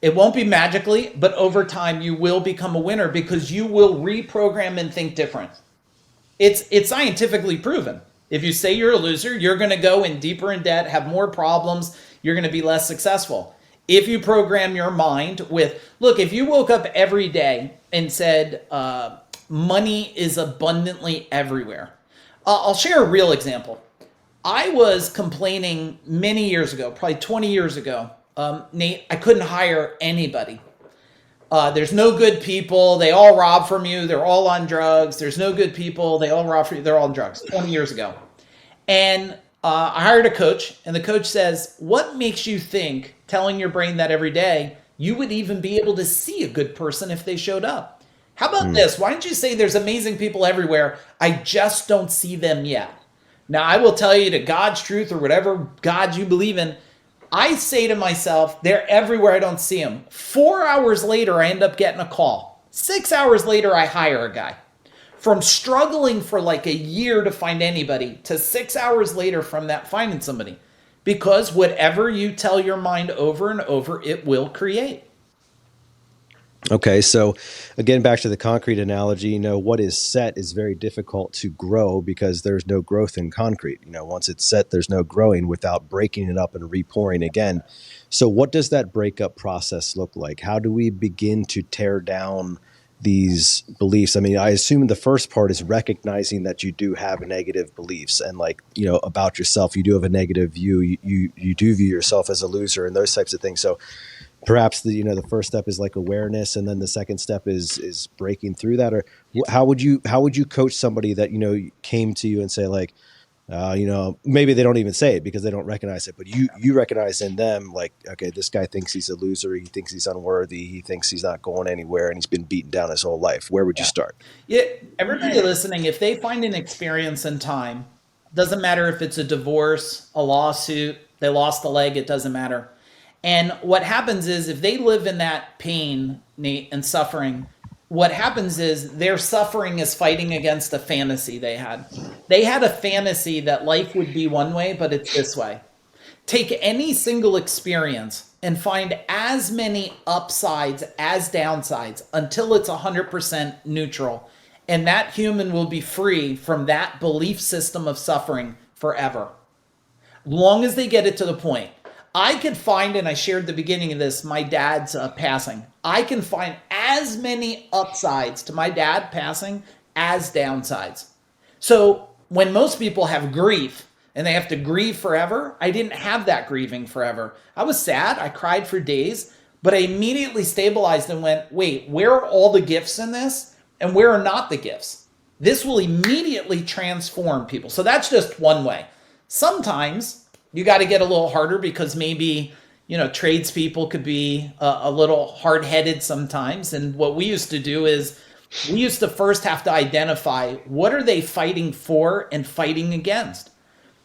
It won't be magically, but over time you will become a winner because you will reprogram and think different. It's scientifically proven. If you say you're a loser, you're going to go in deeper in debt, have more problems, you're going to be less successful. If you program your mind with, look, if you woke up every day and said, money is abundantly everywhere. I'll share a real example. I was complaining many years ago, probably 20 years ago, Nate, I couldn't hire anybody. There's no good people. They all rob from you. They're all on drugs. There's no good people. They all rob from you. They're all on drugs. 20 years ago. And I hired a coach, and the coach says, what makes you think, telling your brain that every day, you would even be able to see a good person if they showed up? How about this? Why don't you say there's amazing people everywhere? I just don't see them yet. Now, I will tell you, to God's truth or whatever God you believe in, I say to myself, they're everywhere, I don't see them. 4 hours later, I end up getting a call. 6 hours later, I hire a guy. From struggling for like a year to find anybody to 6 hours later from that finding somebody. Because whatever you tell your mind over and over, it will create. Okay, so again, back to the concrete analogy, what is set is very difficult to grow because there's no growth in concrete. Once it's set, there's no growing without breaking it up and repouring again. So what does that breakup process look like? How do we begin to tear down these beliefs? I mean, I assume the first part is recognizing that you do have negative beliefs and about yourself, you do have a negative view. You do view yourself as a loser and those types of things. So perhaps the first step is like awareness, and then the second step is breaking through that. Or how would you coach somebody that came to you and say maybe they don't even say it because they don't recognize it, but you recognize in them okay, this guy thinks he's a loser, he thinks he's unworthy, he thinks he's not going anywhere, and he's been beaten down his whole life. Where would you start? Yeah, everybody listening, if they find an experience in time, doesn't matter if it's a divorce, a lawsuit, they lost a leg, it doesn't matter. And what happens is if they live in that pain, Nate, and suffering, what happens is their suffering is fighting against a fantasy they had. They had a fantasy that life would be one way, but it's this way. Take any single experience and find as many upsides as downsides until it's 100% neutral. And that human will be free from that belief system of suffering forever. Long as they get it to the point. I could find, and I shared the beginning of this, my dad's passing. I can find as many upsides to my dad passing as downsides. So when most people have grief and they have to grieve forever, I didn't have that grieving forever. I was sad. I cried for days, but I immediately stabilized and went, wait, where are all the gifts in this? And where are not the gifts? This will immediately transform people. So that's just one way. Sometimes you got to get a little harder because maybe, tradespeople could be a little hard-headed sometimes. And what we used to do is we used to first have to identify what are they fighting for and fighting against.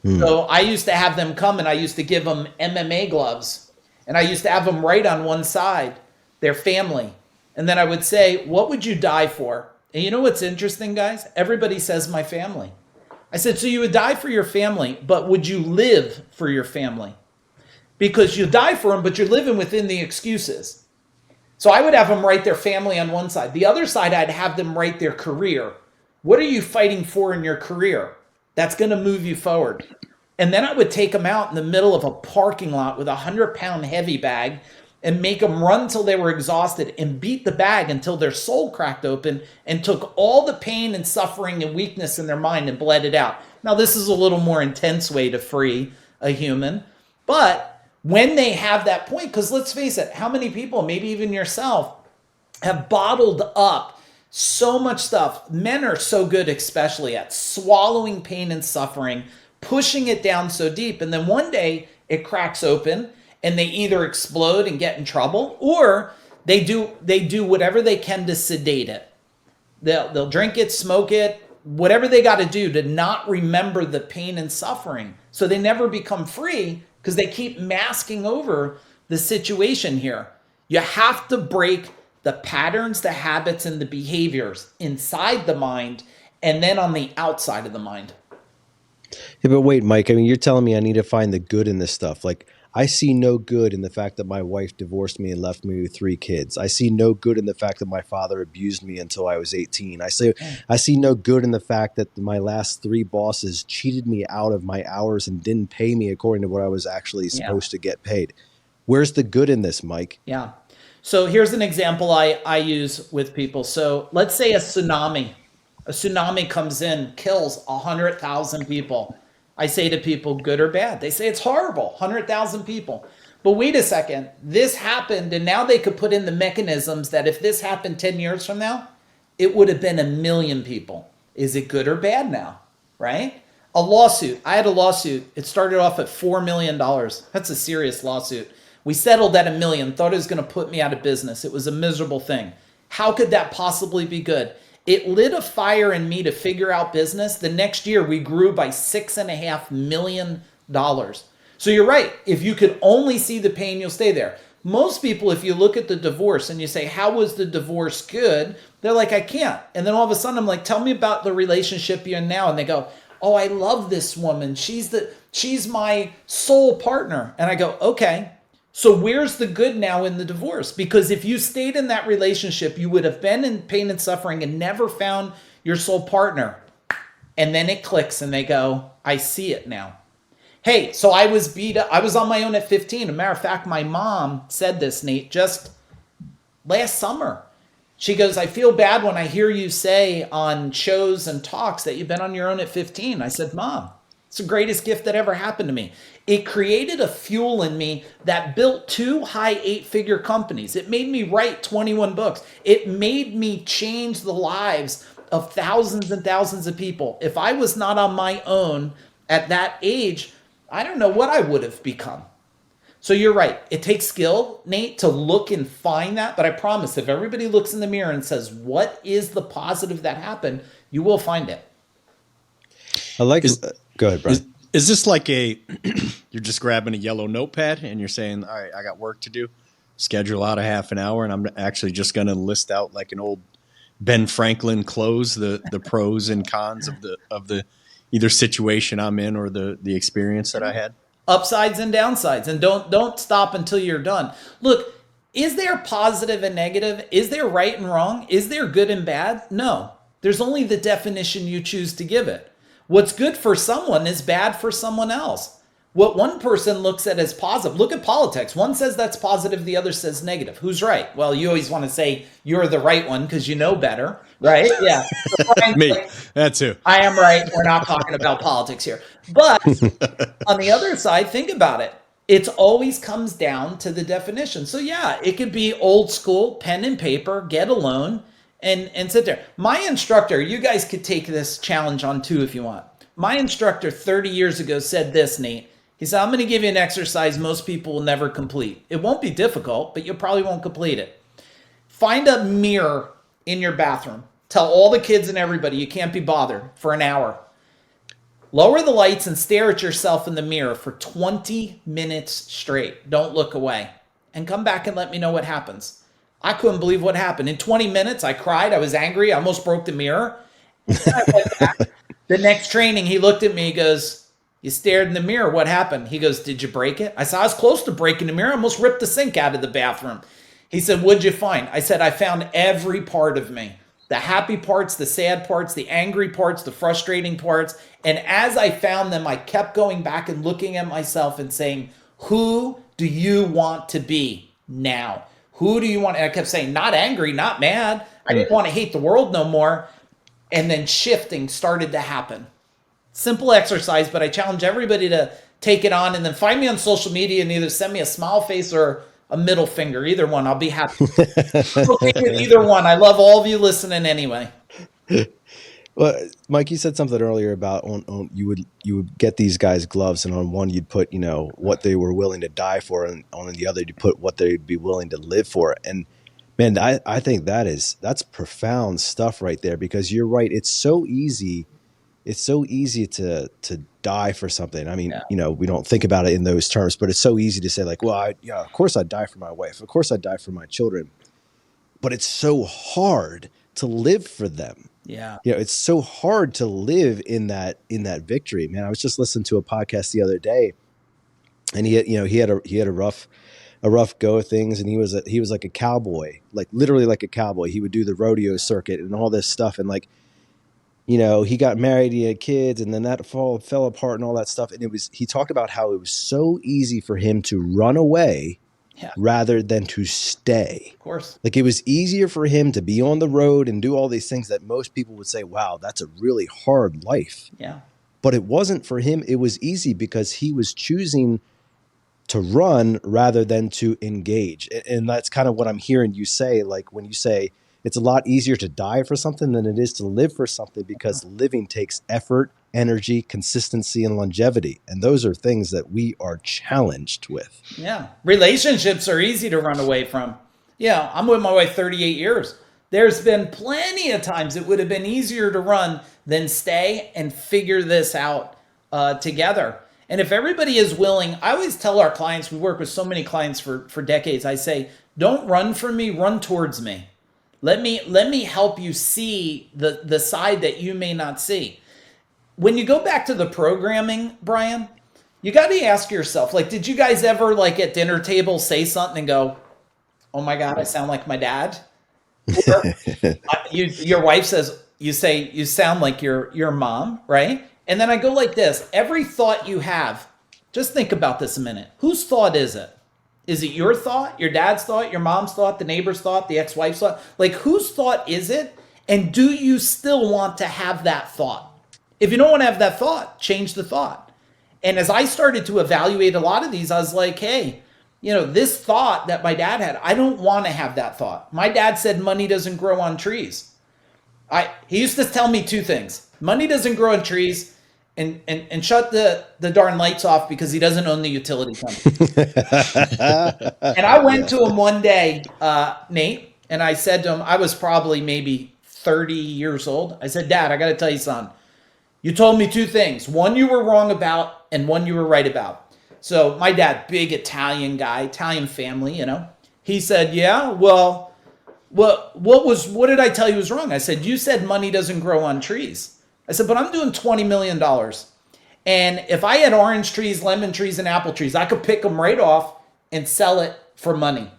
So I used to have them come and I used to give them MMA gloves. And I used to have them write on one side, their family. And then I would say, what would you die for? And you know what's interesting, guys? Everybody says my family. I said, so you would die for your family, but would you live for your family? Because you die for them, but you're living within the excuses. So I would have them write their family on one side. The other side, I'd have them write their career. What are you fighting for in your career? That's going to move you forward. And then I would take them out in the middle of a parking lot with a 100-pound heavy bag and make them run till they were exhausted and beat the bag until their soul cracked open and took all the pain and suffering and weakness in their mind and bled it out. Now, this is a little more intense way to free a human, but when they have that point, because let's face it, how many people, maybe even yourself, have bottled up so much stuff? Men are so good, especially at swallowing pain and suffering, pushing it down so deep, and then one day it cracks open and they either explode and get in trouble, or they do whatever they can to sedate it. They'll drink it, smoke it, whatever they got to do to not remember the pain and suffering. So they never become free because they keep masking over the situation here. You have to break the patterns, the habits, and the behaviors inside the mind and then on the outside of the mind. Yeah, but wait, Mike, I mean, you're telling me I need to find the good in this stuff. Like, I see no good in the fact that my wife divorced me and left me with 3 kids. I see no good in the fact that my father abused me until I was 18. I see no good in the fact that my last 3 bosses cheated me out of my hours and didn't pay me according to what I was actually supposed to get paid. Where's the good in this, Mike? Yeah. So here's an example I use with people. So let's say a tsunami. A tsunami comes in, kills 100,000 people. I say to people, good or bad? They say it's horrible, 100,000 people. But wait a second, this happened, and now they could put in the mechanisms that if this happened 10 years from now, it would have been 1 million people. Is it good or bad now, right? A lawsuit. I had a lawsuit. It started off at $4 million. That's a serious lawsuit. We settled at 1 million, thought it was going to put me out of business. It was a miserable thing. How could that possibly be good? It lit a fire in me to figure out business. The next year, we grew by $6.5 million. So you're right. If you could only see the pain, you'll stay there. Most people, if you look at the divorce and you say, how was the divorce good? They're like, I can't. And then all of a sudden, I'm like, tell me about the relationship you're in now. And they go, oh, I love this woman. She's my soul partner. And I go, okay. So where's the good now in the divorce? Because if you stayed in that relationship, you would have been in pain and suffering and never found your soul partner. And then it clicks and they go, I see it now. Hey, so I was beat up. I was on my own at 15. As a matter of fact, my mom said this, Nate, just last summer. She goes, I feel bad when I hear you say on shows and talks that you've been on your own at 15. I said, Mom, it's the greatest gift that ever happened to me. It created a fuel in me that built 2 high 8-figure companies. It made me write 21 books. It made me change the lives of thousands and thousands of people. If I was not on my own at that age, I don't know what I would have become. So you're right. It takes skill, Nate, to look and find that. But I promise, if everybody looks in the mirror and says, what is the positive that happened, you will find it. I like go ahead, Brian. Is this like you're just grabbing a yellow notepad and you're saying, all right, I got work to do, schedule out a half an hour, and I'm actually just going to list out like an old Ben Franklin close, the pros and cons of the either situation I'm in or the experience that I had? Upsides and downsides. And don't stop until you're done. Look, is there positive and negative? Is there right and wrong? Is there good and bad? No. There's only the definition you choose to give it. What's good for someone is bad for someone else. What one person looks at as positive, look at politics. One says that's positive, the other says negative. Who's right? Well, you always want to say you're the right one because you know better, right? Yeah. Me, that's who. I am right. We're not talking about politics here. But on the other side, think about it. It always comes down to the definition. So yeah, it could be old school, pen and paper, get a loan, and sit there. My instructor, you guys could take this challenge on too if you want. My instructor 30 years ago said this, Nate. He said, I'm going to give you an exercise most people will never complete. It won't be difficult, but you probably won't complete it. Find a mirror in your bathroom. Tell all the kids and everybody you can't be bothered for an hour. Lower the lights and stare at yourself in the mirror for 20 minutes straight. Don't look away. And come back and let me know what happens. I couldn't believe what happened. In 20 minutes, I cried. I was angry. I almost broke the mirror. I went back. The next training, he looked at me. He goes, you stared in the mirror. What happened? He goes, did you break it? I said, I was close to breaking the mirror. I almost ripped the sink out of the bathroom. He said, what'd you find? I said, I found every part of me. The happy parts, the sad parts, the angry parts, the frustrating parts. And as I found them, I kept going back and looking at myself and saying, who do you want to be now? Who do you want? And I kept saying, not angry, not mad. I didn't want to hate the world no more. And then shifting started to happen. Simple exercise, but I challenge everybody to take it on and then find me on social media and either send me a smile face or a middle finger. Either one, I'll be happy. I'm okay with either one. I love all of you listening anyway. Well, Mike, you said something earlier about on you would get these guys gloves, and on one you'd put what they were willing to die for, and on the other you put what they'd be willing to live for. And man, I think that's profound stuff right there, because you're right. It's so easy to die for something. I mean, we don't think about it in those terms, but it's so easy to say like, well, of course I'd die for my wife, of course I'd die for my children, but it's so hard to live for them. Yeah. It's so hard to live in that victory, man. I was just listening to a podcast the other day, and he had a rough go of things, and he was like a cowboy, like literally like a cowboy. He would do the rodeo circuit and all this stuff, and like, he got married, he had kids, and then that fell apart and all that stuff. And he talked about how it was so easy for him to run away rather than to stay. Of course. Like, it was easier for him to be on the road and do all these things that most people would say, wow, that's a really hard life. Yeah. But it wasn't for him. It was easy because he was choosing to run rather than to engage. And that's kind of what I'm hearing you say. Like, when you say it's a lot easier to die for something than it is to live for something, because living takes effort, energy, consistency, and longevity. And those are things that we are challenged with. Yeah. Relationships are easy to run away from. Yeah. I'm with my wife 38 years. There's been plenty of times it would have been easier to run than stay and figure this out together. And if everybody is willing, I always tell our clients, we work with so many clients for decades, I say, don't run from me, run towards me. Let me help you see the side that you may not see. When you go back to the programming, Brian, you got to ask yourself, like, did you guys ever, like, at dinner table say something and go, oh my God, I sound like my dad? Or, your wife says, you say, you sound like your mom, right? And then I go like this. Every thought you have, just think about this a minute. Whose thought is it? Is it your thought, your dad's thought, your mom's thought, the neighbor's thought, the ex-wife's thought? Like, whose thought is it? And do you still want to have that thought? If you don't want to have that thought, change the thought. And as I started to evaluate a lot of these, I was like, hey, this thought that my dad had, I don't want to have that thought. My dad said money doesn't grow on trees. He used to tell me two things. Money doesn't grow on trees, and shut the darn lights off because he doesn't own the utility company. And I went to him one day, Nate, and I said to him, I was probably maybe 30 years old. I said, Dad, I got to tell you something. You told me two things. One you were wrong about and one you were right about. So my dad, big Italian guy, Italian family, he said, yeah, well, what did I tell you was wrong? I said, you said money doesn't grow on trees. I said, but I'm doing $20 million. And if I had orange trees, lemon trees, and apple trees, I could pick them right off and sell it for money.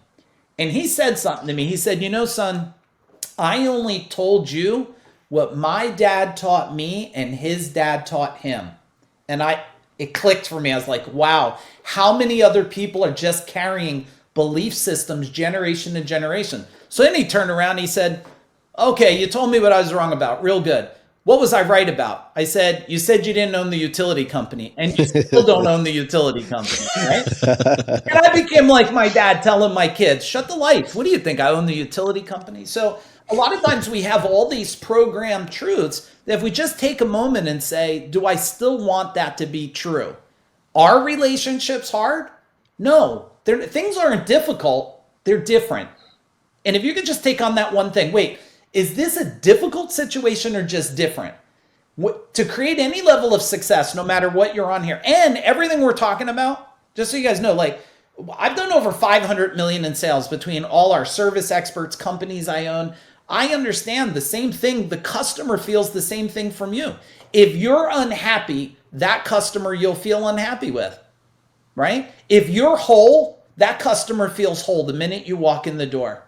And he said something to me. He said, son, I only told you what my dad taught me and his dad taught him. And it clicked for me. I was like, wow, how many other people are just carrying belief systems generation to generation? So then he turned around and he said, okay, you told me what I was wrong about. Real good. What was I right about? I said, you said you didn't own the utility company, and you still don't own the utility company, right? And I became like my dad telling my kids, shut the lights. What do you think? I own the utility company? So a lot of times we have all these programmed truths that if we just take a moment and say, do I still want that to be true? Are relationships hard? No, things aren't difficult. They're different. And if you could just take on that one thing, wait, is this a difficult situation or just different? To create any level of success, no matter what you're on here, and everything we're talking about, just so you guys know, like, I've done over 500 million in sales between all our service experts, companies I own. I understand the same thing. The customer feels the same thing from you. If you're unhappy, that customer you'll feel unhappy with, right? If you're whole, that customer feels whole the minute you walk in the door.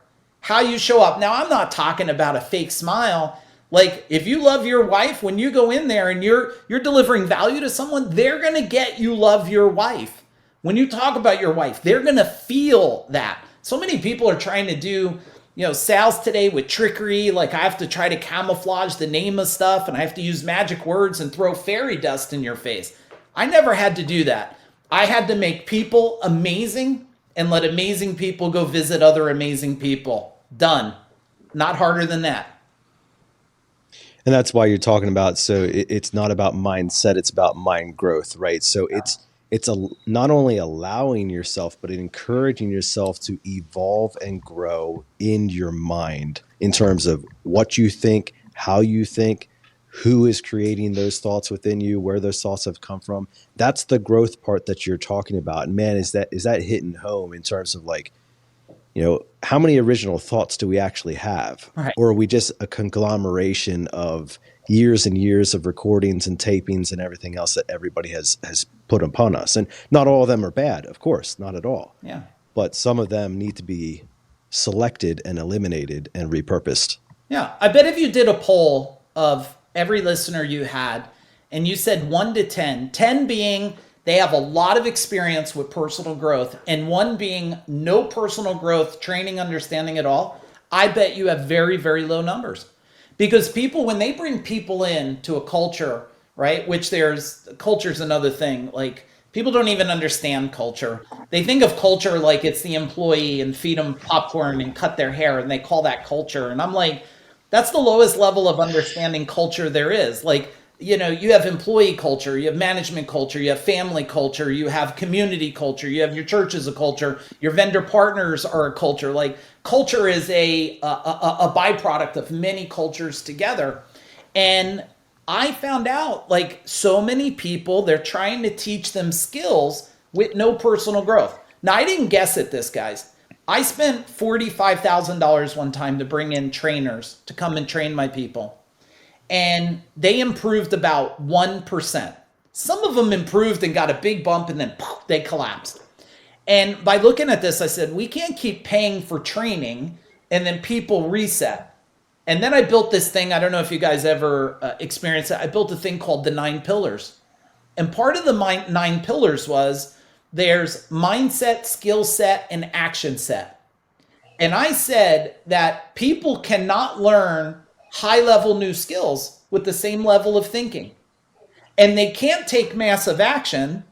How you show up. Now, I'm not talking about a fake smile. Like, if you love your wife, when you go in there and you're delivering value to someone, they're going to get you love your wife. When you talk about your wife, they're going to feel that. So many people are trying to do, sales today with trickery. Like, I have to try to camouflage the name of stuff, and I have to use magic words and throw fairy dust in your face. I never had to do that. I had to make people amazing and let amazing people go visit other amazing people. Done. Not harder than that. And that's why you're talking about, so it's not about mindset, it's about mind growth, right? So it's not only allowing yourself, but encouraging yourself to evolve and grow in your mind in terms of what you think, how you think, who is creating those thoughts within you, where those thoughts have come from. That's the growth part that you're talking about. And man, is that hitting home in terms of, like, how many original thoughts do we actually have? Right. Or are we just a conglomeration of years and years of recordings and tapings and everything else that everybody has put upon us. And not all of them are bad, of course, not at all. Yeah. But some of them need to be selected and eliminated and repurposed. Yeah. I bet if you did a poll of every listener you had and you said 1 to 10, 10 being they have a lot of experience with personal growth and 1 being no personal growth, training, understanding at all, I bet you have very, very low numbers. Because people, when they bring people in to a culture, right, which culture's another thing, like people don't even understand culture. They think of culture like it's the employee and feed them popcorn and cut their hair and they call that culture. And I'm like, that's the lowest level of understanding culture there is. Like, you know, you have employee culture, you have management culture, you have family culture, you have community culture, you have your church as a culture, your vendor partners are a culture. Like culture is a byproduct of many cultures together. And I found out like so many people, they're trying to teach them skills with no personal growth. Now, I didn't guess at this, guys. I spent $45,000 one time to bring in trainers to come and train my people. And they improved about 1%. Some of them improved and got a big bump and then poof, they collapsed. And by looking at this, I said, we can't keep paying for training and then people reset. And then I built this thing. I don't know if you guys ever experienced it. I built a thing called the 9 pillars. And part of the 9 pillars was there's mindset, skill set, and action set. And I said that people cannot learn high-level new skills with the same level of thinking. And they can't take massive action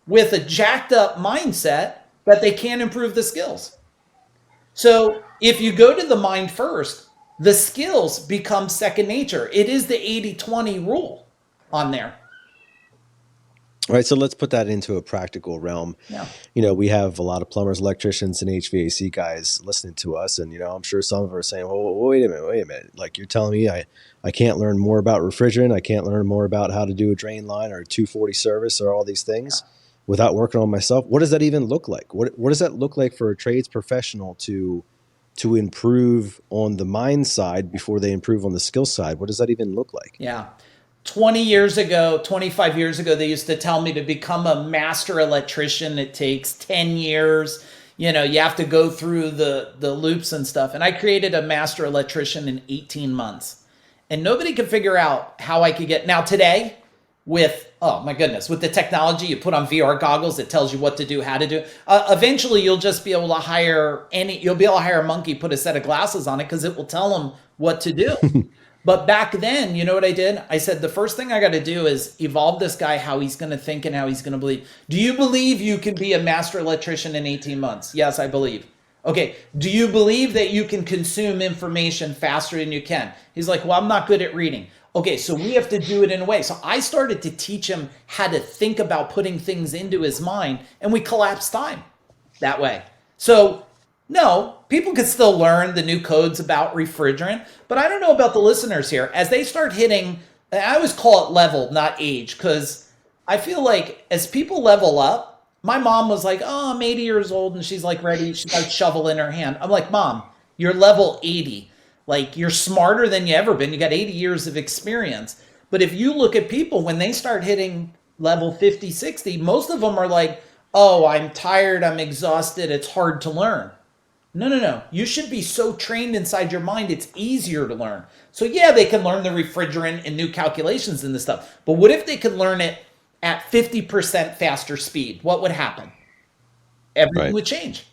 with a jacked up mindset that they can't improve the skills. So if you go to the mind first, the skills become second nature. It is the 80-20 rule on there. All right, so let's put that into a practical realm. Yeah. You know, we have a lot of plumbers, electricians, and HVAC guys listening to us, and, you know, I'm sure some of them are saying, well, wait a minute. Like, you're telling me I can't learn more about refrigerant, I can't learn more about how to do a drain line or a 240 service or all these things without working on myself? What does that even look like? What does that look like for a trades professional to improve on the mind side before they improve on the skill side? What does that even look like? Yeah. 20 years ago, 25 years ago, they used to tell me to become a master electrician, it takes 10 years. You know, you have to go through the loops and stuff. And I created a master electrician in 18 months. And nobody could figure out how I could get. Now today, with, oh my goodness, with the technology, you put on VR goggles, it tells you what to do, how to do. Eventually, you'll just be able to hire a monkey, put a set of glasses on it, because it will tell them what to do. But back then, you know what I did? I said, the first thing I got to do is evolve this guy, how he's going to think and how he's going to believe. Do you believe you can be a master electrician in 18 months? Yes, I believe. Okay. Do you believe that you can consume information faster than you can? He's like, well, I'm not good at reading. Okay, so we have to do it in a way. So I started to teach him how to think about putting things into his mind, and we collapsed time that way. So no, people can still learn the new codes about refrigerant, but I don't know about the listeners here. As they start hitting, I always call it level, not age, because I feel like as people level up, my mom was like, oh, I'm 80 years old, and she's like ready. She's got a shovel in her hand. I'm like, Mom, you're level 80. Like, you're smarter than you ever been. You got 80 years of experience. But if you look at people, when they start hitting level 50, 60, most of them are like, oh, I'm tired, I'm exhausted, it's hard to learn. No. You should be so trained inside your mind, it's easier to learn. So yeah, they can learn the refrigerant and new calculations and this stuff. But what if they could learn it at 50% faster speed? What would happen? Everything would change.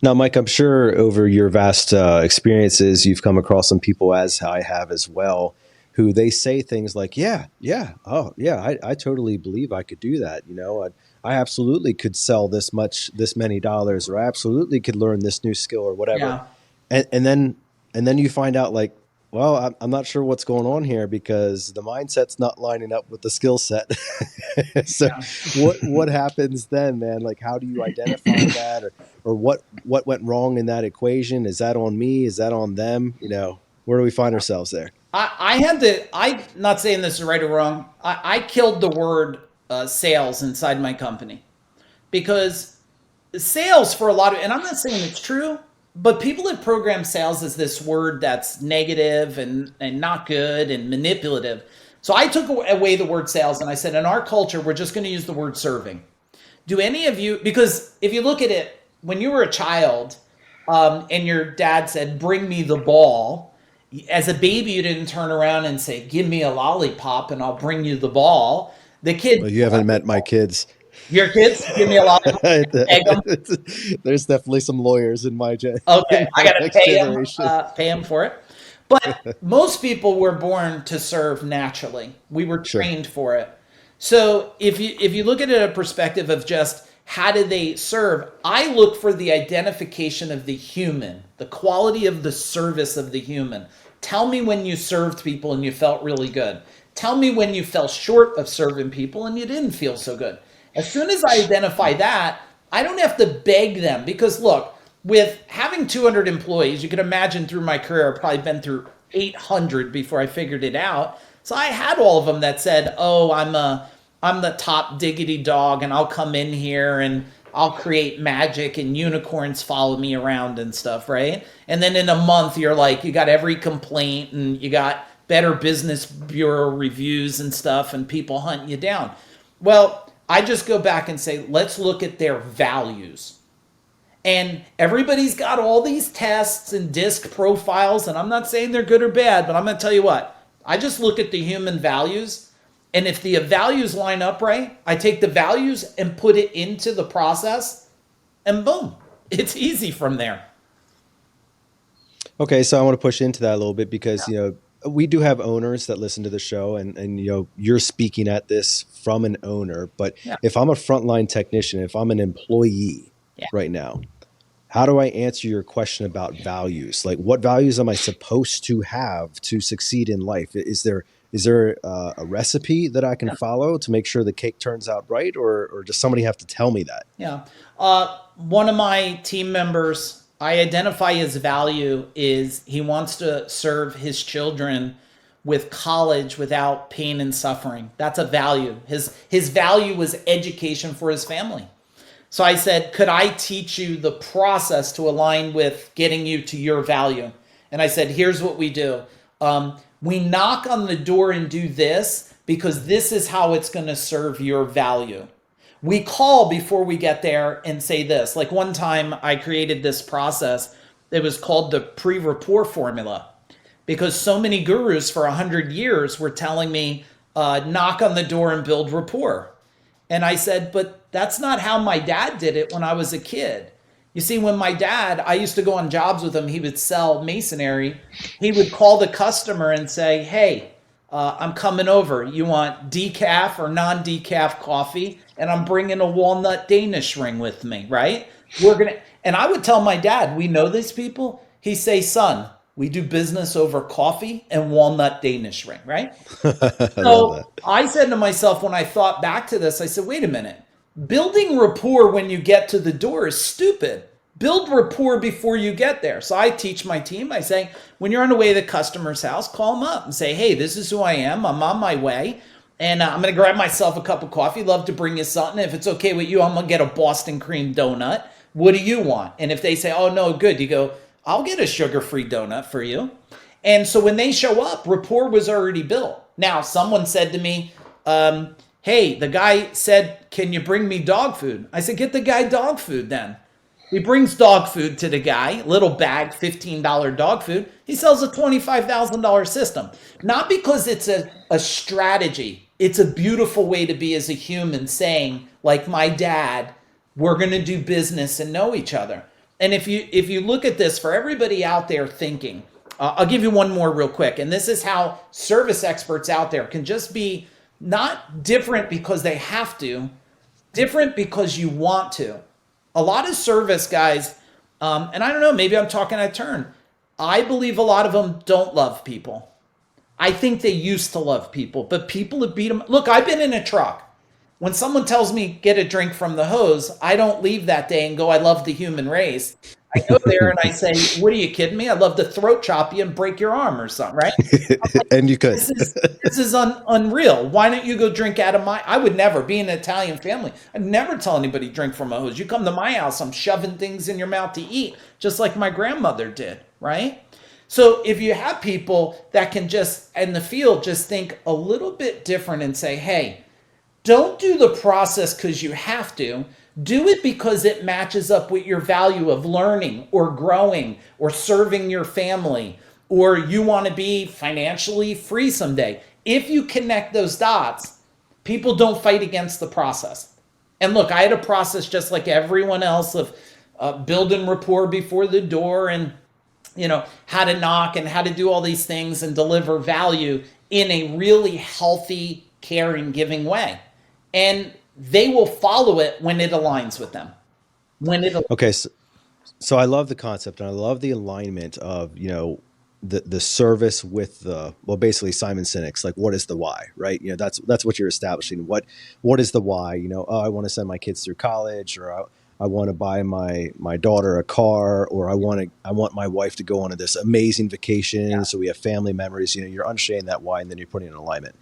Now, Mike, I'm sure over your vast experiences, you've come across some people, as I have as well, who they say things like, I totally believe I could do that. You know, I absolutely could sell this many dollars, or I absolutely could learn this new skill or whatever. Yeah. And then you find out, like, well, I'm not sure what's going on here because the mindset's not lining up with the skill set. So what happens then, man? Like, how do you identify that, or what went wrong in that equation? Is that on me? Is that on them? You know, where do we find ourselves there? I'm not saying this is right or wrong. I killed the word sales inside my company, because sales for a lot of, and I'm not saying it's true, but people have programmed sales as this word that's negative and not good and manipulative. So I took away the word sales and I said, in our culture, we're just going to use the word serving. Do any of you, because if you look at it, when you were a child and your dad said, bring me the ball, as a baby, you didn't turn around and say, give me a lollipop and I'll bring you the ball. The kid. Well, you haven't met my kids. Your kids? Give me a lollipop. Egg 'em. There's definitely some lawyers in my Okay, in my I got to next generation. pay them for it. But most people were born to serve naturally. We were Sure. trained for it. So if you look at it a perspective of just how do they serve, I look for the identification of the human, the quality of the service of the human. Tell me when you served people and you felt really good. Tell me when you fell short of serving people and you didn't feel so good. As soon as I identify that, I don't have to beg them, because look, with having 200 employees, you can imagine through my career, I've probably been through 800 before I figured it out. So I had all of them that said, oh, I'm the top diggity dog and I'll come in here and I'll create magic and unicorns follow me around and stuff, right? And then in a month, you're like, you got every complaint and you got Better Business Bureau reviews and stuff and people hunt you down. Well, I just go back and say, let's look at their values. And everybody's got all these tests and disc profiles, and I'm not saying they're good or bad, but I'm going to tell you what, I just look at the human values, and if the values line up right, I take the values and put it into the process, and boom, it's easy from there. Okay, so I want to push into that a little bit because, we do have owners that listen to the show and you're speaking at this from an owner, but if I'm a frontline technician, if I'm an employee right now, how do I answer your question about values? Like, what values am I supposed to have to succeed in life? Is there a recipe that I can follow to make sure the cake turns out right? Or does somebody have to tell me that? Yeah. One of my team members, I identify his value is he wants to serve his children with college without pain and suffering. That's a value. His value was education for his family. So I said, could I teach you the process to align with getting you to your value? And I said, here's what we do. We knock on the door and do this because this is how it's going to serve your value. We call before we get there and say this. Like one time I created this process. It was called the pre-rapport formula, because so many gurus for 100 years were telling me, knock on the door and build rapport. And I said, but that's not how my dad did it when I was a kid. You see, when my dad, I used to go on jobs with him, he would sell masonry. He would call the customer and say, hey, I'm coming over. You want decaf or non-decaf coffee? And I'm bringing a walnut Danish ring with me, right? And I would tell my dad, we know these people. He'd say, son, we do business over coffee and walnut Danish ring, right? So I said to myself, when I thought back to this, I said, wait a minute. Building rapport when you get to the door is stupid. Build rapport before you get there. So I teach my team. I say, when you're on the way to the customer's house, call them up and say, hey, this is who I am. I'm on my way. And I'm going to grab myself a cup of coffee. Love to bring you something. If it's okay with you, I'm going to get a Boston cream donut. What do you want? And if they say, oh, no, good, you go, I'll get a sugar-free donut for you. And so when they show up, rapport was already built. Now, someone said to me, hey, the guy said, can you bring me dog food? I said, get the guy dog food then. He brings dog food to the guy, little bag, $15 dog food. He sells a $25,000 system. Not because it's a strategy. It's a beautiful way to be as a human, saying, like my dad, we're going to do business and know each other. And if you look at this, for everybody out there thinking, I'll give you one more real quick. And this is how service experts out there can just be not different because they have to, different because you want to. A lot of service guys, and I don't know, maybe I'm talking out of turn. I believe a lot of them don't love people. I think they used to love people, but people have beat them. Look, I've been in a truck. When someone tells me get a drink from the hose, I don't leave that day and go, I love the human race. I go there and I say, what are you kidding me? I'd love to throat chop you and break your arm or something, right? And you could. This is unreal. Why don't you go drink out of I would never, being an Italian family, I'd never tell anybody drink from a hose. You come to my house, I'm shoving things in your mouth to eat, just like my grandmother did, right? So if you have people that can just, in the field, just think a little bit different and say, hey, don't do the process because you have to. Do it because it matches up with your value of learning or growing or serving your family, or you want to be financially free someday. If you connect those dots, people don't fight against the process. And look, I had a process just like everyone else of building rapport before the door, and how to knock and how to do all these things and deliver value in a really healthy, caring, giving way. And they will follow it when it aligns with them. Okay, so I love the concept, and I love the alignment of the service with basically Simon Sinek's, like, what is the why, right? That's what you're establishing. What is the why? I want to send my kids through college, or I want to buy my daughter a car, or I want my wife to go on this amazing vacation. So we have family memories. You're understanding that why, and then you're putting it in alignment.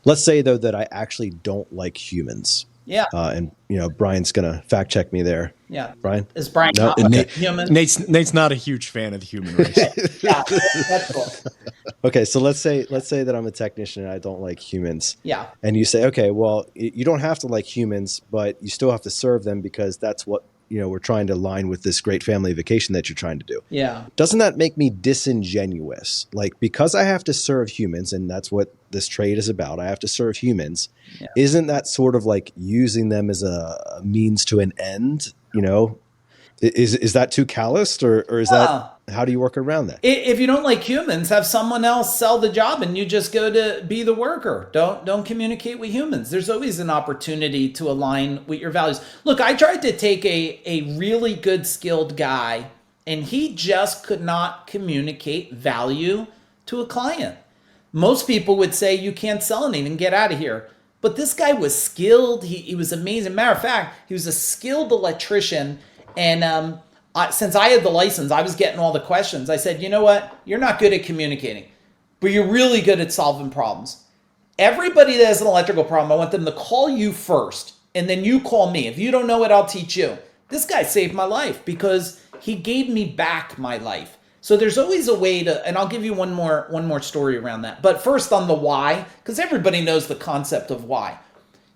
Let's say though that I actually don't like humans. Yeah. And Brian's gonna fact check me there. Yeah. Brian? Is Brian No? not Okay. human? Nate's not a huge fan of the human race. Yeah, that's cool. Okay, so let's say that I'm a technician and I don't like humans. Yeah. And you say, okay, well, you don't have to like humans, but you still have to serve them because that's what we're trying to align with this great family vacation that you're trying to do. Yeah. Doesn't that make me disingenuous? Like, because I have to serve humans, and that's what this trade is about, I have to serve humans. Yeah. Isn't that sort of like using them as a means to an end? Is that too calloused, or is that, how do you work around that? If you don't like humans, have someone else sell the job and you just go to be the worker. Don't communicate with humans. There's always an opportunity to align with your values. Look, I tried to take a really good skilled guy, and he just could not communicate value to a client. Most people would say, you can't sell anything, get out of here. But this guy was skilled. He was amazing. Matter of fact, he was a skilled electrician. And since I had the license, I was getting all the questions. I said, you know what? You're not good at communicating, but you're really good at solving problems. Everybody that has an electrical problem, I want them to call you first, and then you call me. If you don't know it, I'll teach you. This guy saved my life because he gave me back my life. So there's always a way to, and I'll give you one more story around that. But first on the why, because everybody knows the concept of why.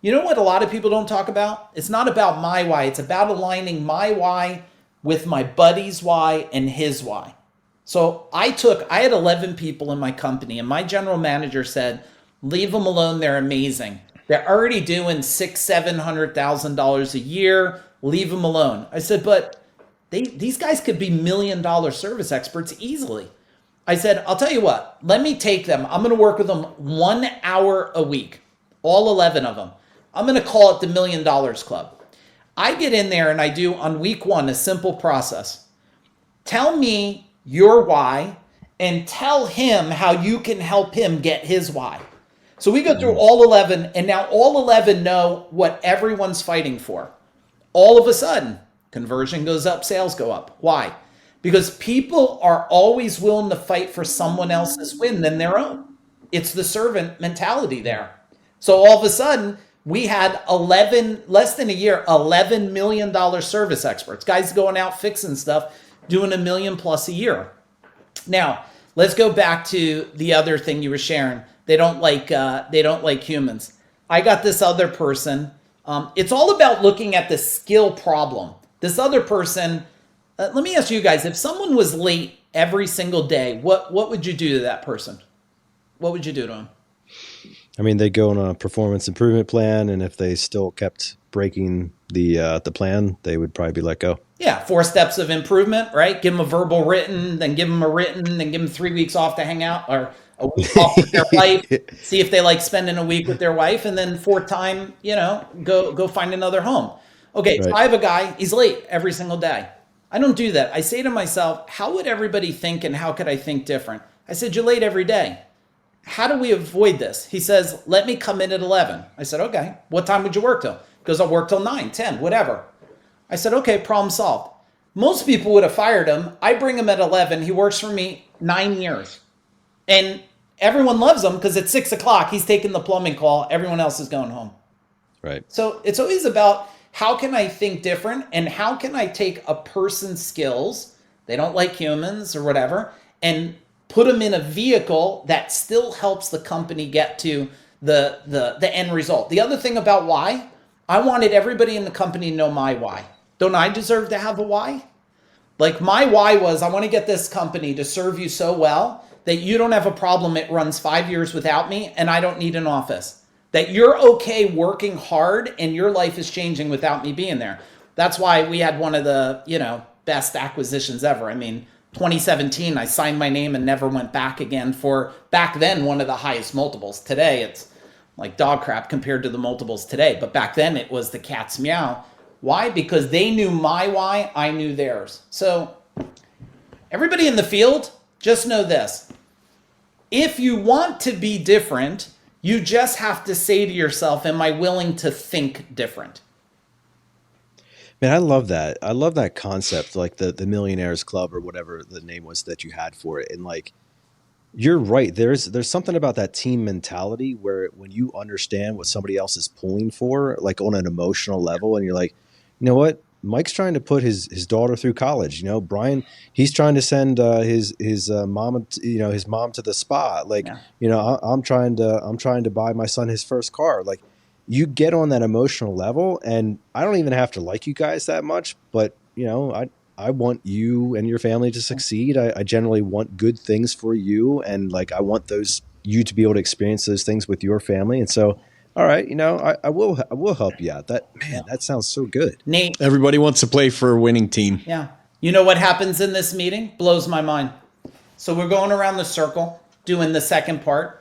You know what a lot of people don't talk about? It's not about my why. It's about aligning my why with my buddy's why and his why. So I had 11 people in my company, and my general manager said, leave them alone. They're amazing. They're already doing $600,000-$700,000 a year. Leave them alone. I said, but these guys could be $1 million service experts easily. I said, I'll tell you what, let me take them. I'm going to work with them 1 hour a week, all 11 of them. I'm going to call it the $1 Million Club. I get in there and I do on week 1 a simple process. Tell me your why and tell him how you can help him get his why. So we go through all 11, and now all 11 know what everyone's fighting for. All of a sudden, conversion goes up, sales go up. Why? Because people are always willing to fight for someone else's win than their own. It's the servant mentality there. So all of a sudden, we had less than a year, $11 million service experts, guys going out fixing stuff, doing $1 million plus a year. Now, let's go back to the other thing you were sharing. They don't like humans. I got this other person. It's all about looking at the skill problem. This other person, let me ask you guys, if someone was late every single day, what would you do to that person? What would you do to him? I mean, they go on a performance improvement plan, and if they still kept breaking the plan, they would probably be let go. Yeah, 4 steps of improvement, right? Give them a verbal written, then give them a written, then give them 3 weeks off to hang out, or a week off with their wife, see if they like spending a week with their wife, and then 4th time, go find another home. Okay, right. So I have a guy, he's late every single day. I don't do that. I say to myself, how would everybody think, and how could I think different? I said, you're late every day. How do we avoid this? He says, let me come in at 11. I said, okay. What time would you work till? He goes, I'll work till 9, 10, whatever. I said, okay, problem solved. Most people would have fired him. I bring him at 11. He works for me 9 years. And everyone loves him because at 6 o'clock, he's taking the plumbing call. Everyone else is going home. Right. So it's always about how can I think different and how can I take a person's skills, they don't like humans or whatever, and put them in a vehicle that still helps the company get to the end result. The other thing about why, I wanted everybody in the company to know my why. Don't I deserve to have a why? Like my why was I want to get this company to serve you so well that you don't have a problem. It runs 5 years without me and I don't need an office. That you're okay working hard and your life is changing without me being there. That's why we had one of the, best acquisitions ever. I mean, 2017, I signed my name and never went back again for back then one of the highest multiples. Today, it's like dog crap compared to the multiples today. But back then it was the cat's meow. Why? Because they knew my why, I knew theirs. So everybody in the field, just know this. If you want to be different, you just have to say to yourself, am I willing to think different? Man, I love that. I love that concept, like the Millionaires Club or whatever the name was that you had for it. And like, you're right. There's something about that team mentality where when you understand what somebody else is pulling for, like on an emotional level, and you're like, you know what? Mike's trying to put his daughter through college. Brian, he's trying to send his mom, his mom to the spa. Like, yeah. I'm trying to buy my son his first car. Like, you get on that emotional level, and I don't even have to like you guys that much, but I want you and your family to succeed. I generally want good things for you, and like I want you to be able to experience those things with your family. And so, all right, I will help you out. That sounds so good. Nate, everybody wants to play for a winning team. Yeah. You know what happens in this meeting? Blows my mind. So we're going around the circle doing the second part.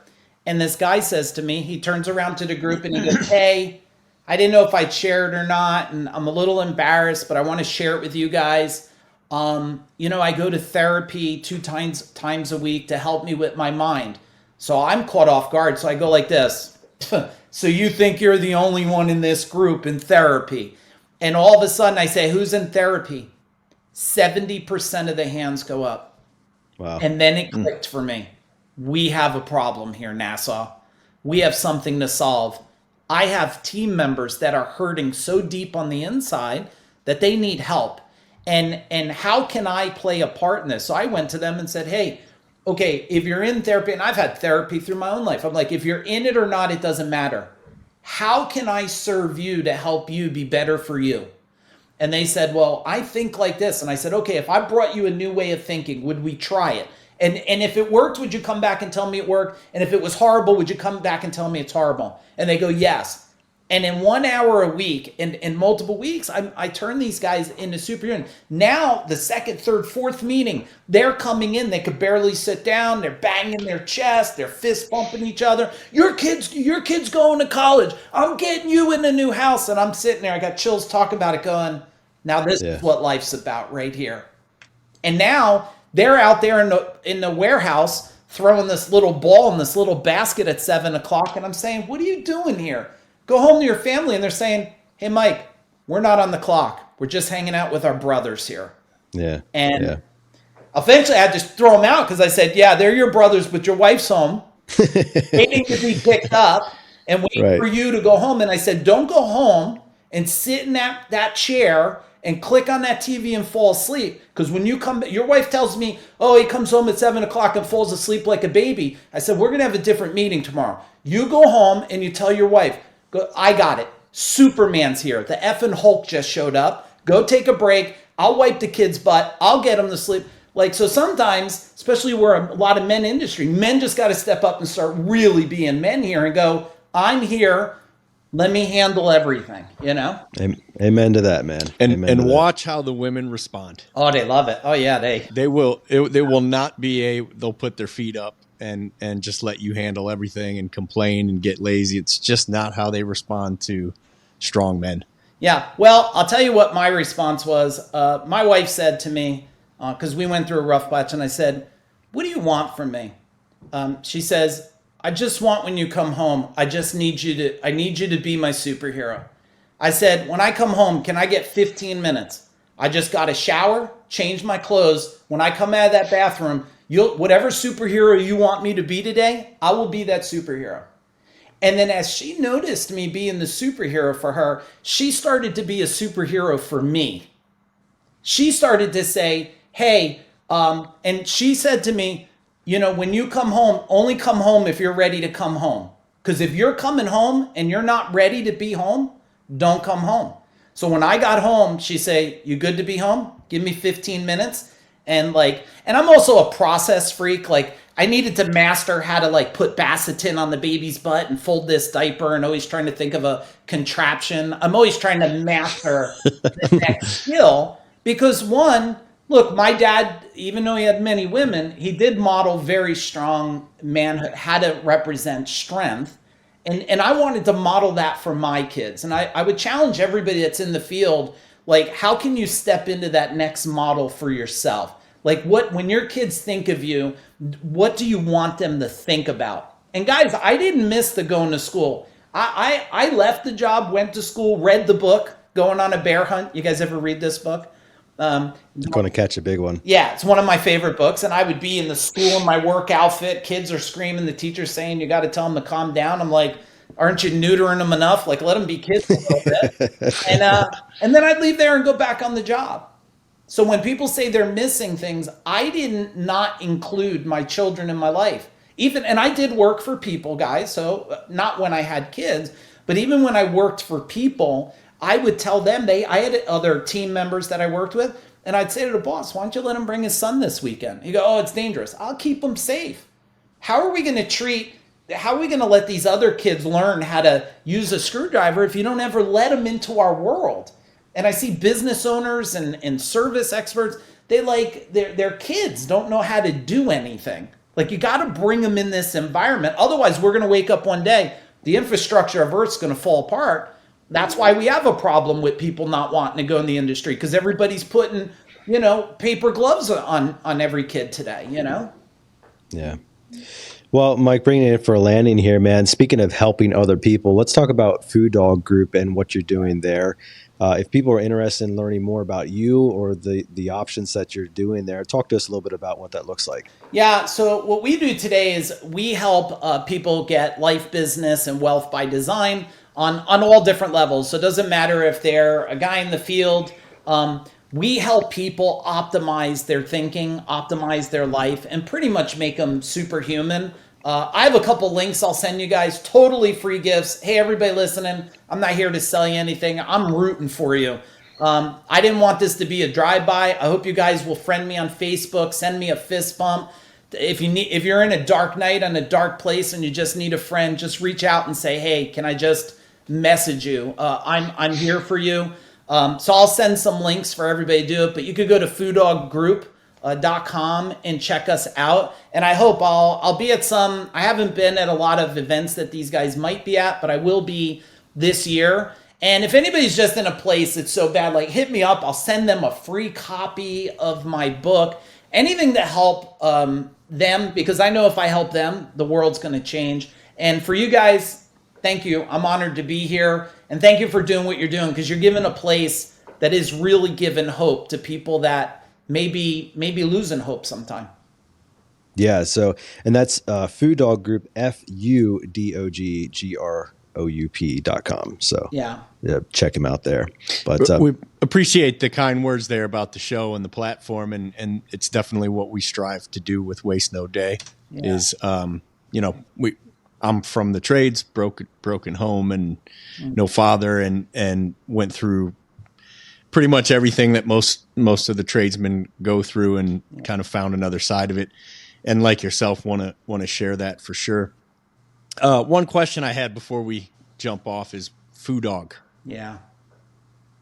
And this guy says to me, he turns around to the group and he goes, hey, I didn't know if I'd share it or not. And I'm a little embarrassed, but I want to share it with you guys. I go to therapy 2 times a week to help me with my mind. So I'm caught off guard. So I go like this. So you think you're the only one in this group in therapy. And all of a sudden I say, who's in therapy? 70% of the hands go up. Wow. And then it clicked for me. We have a problem here, Nassau. We have something to solve. I have team members that are hurting so deep on the inside that they need help. And how can I play a part in this? So I went to them and said, hey, okay, if you're in therapy, and I've had therapy through my own life. I'm like, if you're in it or not, it doesn't matter. How can I serve you to help you be better for you? And they said, well, I think like this. And I said, okay, if I brought you a new way of thinking, would we try it? And if it worked, would you come back and tell me it worked? And if it was horrible, would you come back and tell me it's horrible? And they go, yes. And in 1 hour a week, in multiple weeks, I turn these guys into superhuman. Now, the second, third, fourth meeting, they're coming in. They could barely sit down. They're banging their chest. They're fist bumping each other. Your kid's going to college. I'm getting you in a new house. And I'm sitting there. I got chills talking about it going, now this is what life's about right here. And now they're out there in the warehouse throwing this little ball in this little basket at 7 o'clock. And I'm saying, what are you doing here? Go home to your family. And they're saying, hey, Mike, we're not on the clock. We're just hanging out with our brothers here. Yeah. And eventually I had to throw them out because I said, yeah, they're your brothers, but your wife's home waiting to be picked up and waiting for you to go home. And I said, don't go home and sit in that chair and click on that TV and fall asleep. Because when you come, your wife tells me, oh, he comes home at 7 o'clock and falls asleep like a baby. I said, we're going to have a different meeting tomorrow. You go home and you tell your wife, I got it. Superman's here. The effing Hulk just showed up. Go take a break. I'll wipe the kid's butt. I'll get them to sleep. Like, so sometimes, especially where a lot of men industry, men just got to step up and start really being men here and go, I'm here. Let me handle everything, Amen to that, man. And watch how the women respond. Oh, they love it. Oh yeah, they will. They will not be they'll put their feet up and just let you handle everything and complain and get lazy. It's just not how they respond to strong men. Yeah. Well, I'll tell you what my response was. My wife said to me, because we went through a rough patch, and I said, what do you want from me? She says, I just want when you come home, I need you to be my superhero. I said, when I come home, can I get 15 minutes? I just got a shower, change my clothes. When I come out of that bathroom, whatever superhero you want me to be today, I will be that superhero. And then as she noticed me being the superhero for her, she started to be a superhero for me. She started to say, hey, and she said to me, when you come home, only come home if you're ready to come home. Because if you're coming home and you're not ready to be home, don't come home. So when I got home, she say, you good to be home? Give me 15 minutes. And I'm also a process freak. Like I needed to master how to put Bassitin on the baby's butt and fold this diaper, and always trying to think of a contraption. I'm always trying to master the next skill because look, my dad, even though he had many women, he did model very strong manhood, how to represent strength. And I wanted to model that for my kids. And I would challenge everybody that's in the field, how can you step into that next model for yourself? When your kids think of you, what do you want them to think about? And guys, I didn't miss the going to school. I left the job, went to school, read the book, Going on a Bear Hunt. You guys ever read this book? Going to catch a big one. Yeah, it's one of my favorite books. And I would be in the school in my work outfit. Kids are screaming. The teacher's saying, you got to tell them to calm down. I'm like, aren't you neutering them enough? Let them be kids a little bit. And then I'd leave there and go back on the job. So when people say they're missing things, I didn't not include my children in my life. And I did work for people, guys. So not when I had kids, but even when I worked for people, I would tell them, I had other team members that I worked with, and I'd say to the boss, why don't you let him bring his son this weekend? He'd go, oh, it's dangerous. I'll keep him safe. How are we going to let these other kids learn how to use a screwdriver if you don't ever let them into our world? And I see business owners and service experts, their kids don't know how to do anything. You got to bring them in this environment. Otherwise, we're going to wake up one day, the infrastructure of Earth's going to fall apart. That's why we have a problem with people not wanting to go in the industry, because everybody's putting, paper gloves on every kid today, Yeah. Well, Mike, bringing it in for a landing here, man. Speaking of helping other people, let's talk about Food Dog Group and what you're doing there. If people are interested in learning more about you or the options that you're doing there, talk to us a little bit about what that looks like. Yeah. So what we do today is we help people get life, business, and wealth by design on all different levels. So it doesn't matter if they're a guy in the field. We help people optimize their thinking, optimize their life, and pretty much make them superhuman. I have a couple links I'll send you guys, totally free gifts. Hey, everybody listening, I'm not here to sell you anything. I'm rooting for you. I didn't want this to be a drive-by. I hope you guys will friend me on Facebook, send me a fist bump. If you're in a dark night in a dark place and you just need a friend, just reach out and say, hey, can I just message you? I'm here for you. So I'll send some links for everybody to do it, but you could go to fooddogGroup.com and check us out. And I hope I'll be at I haven't been at a lot of events that these guys might be at, but I will be this year. And if anybody's just in a place that's so bad, hit me up. I'll send them a free copy of my book, anything to help them, because I know if I help them, the world's going to change. And for you guys, thank you. I'm honored to be here. And thank you for doing what you're doing, because you're giving a place that is really giving hope to people that maybe losing hope sometime. Yeah. So, and that's Food Dog Group, FUDOGGROUP.com. So yeah, check him out there. But we appreciate the kind words there about the show and the platform. And it's definitely what we strive to do with Waste No Day is, I'm from the trades, broken home and no father, and went through pretty much everything that most of the tradesmen go through, and kind of found another side of it. And like yourself, want to share that for sure. One question I had before we jump off is Food Dog. Yeah.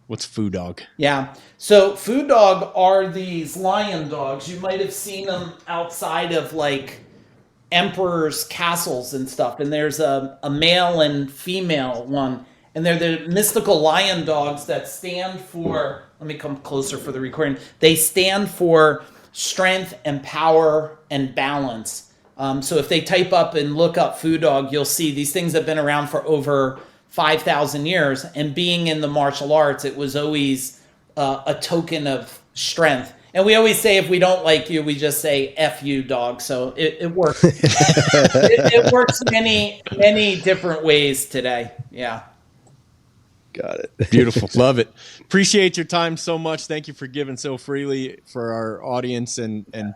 What's Food Dog? Yeah. So Food Dog are these lion dogs. You might have seen them outside of emperor's castles and stuff, and there's a male and female one, and they're the mystical lion dogs that stand for, let me come closer for the recording, they stand for strength and power and balance. So if they type up and look up Food Dog, you'll see these things have been around for over 5,000 years, and being in the martial arts, it was always a token of strength. And we always say, if we don't like you, we just say F you, dog. So it works. it works many different ways today. Yeah. Got it. Beautiful. Love it. Appreciate your time so much. Thank you for giving so freely for our audience. And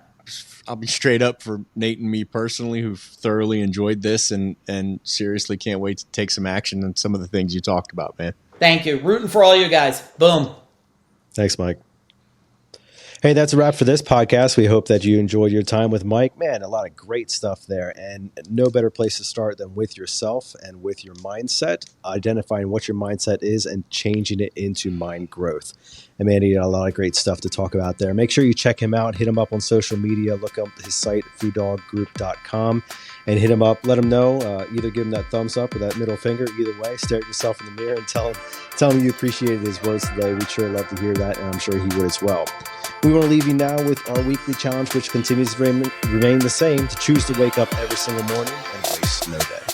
I'll be straight up, for Nate and me personally, who've thoroughly enjoyed this and seriously can't wait to take some action on some of the things you talked about, man. Thank you. Rooting for all you guys. Boom. Thanks, Mike. Hey, that's a wrap for this podcast. We hope that you enjoyed your time with Mike. Man, a lot of great stuff there. And no better place to start than with yourself and with your mindset, identifying what your mindset is and changing it into mind growth. And man, he had a lot of great stuff to talk about there. Make sure you check him out. Hit him up on social media. Look up his site, fooddoggroup.com, and hit him up. Let him know. Either give him that thumbs up or that middle finger. Either way, stare at yourself in the mirror and tell him you appreciated his words today. We'd sure love to hear that, and I'm sure he would as well. We want to leave you now with our weekly challenge, which continues to remain the same: to choose to wake up every single morning and waste no day.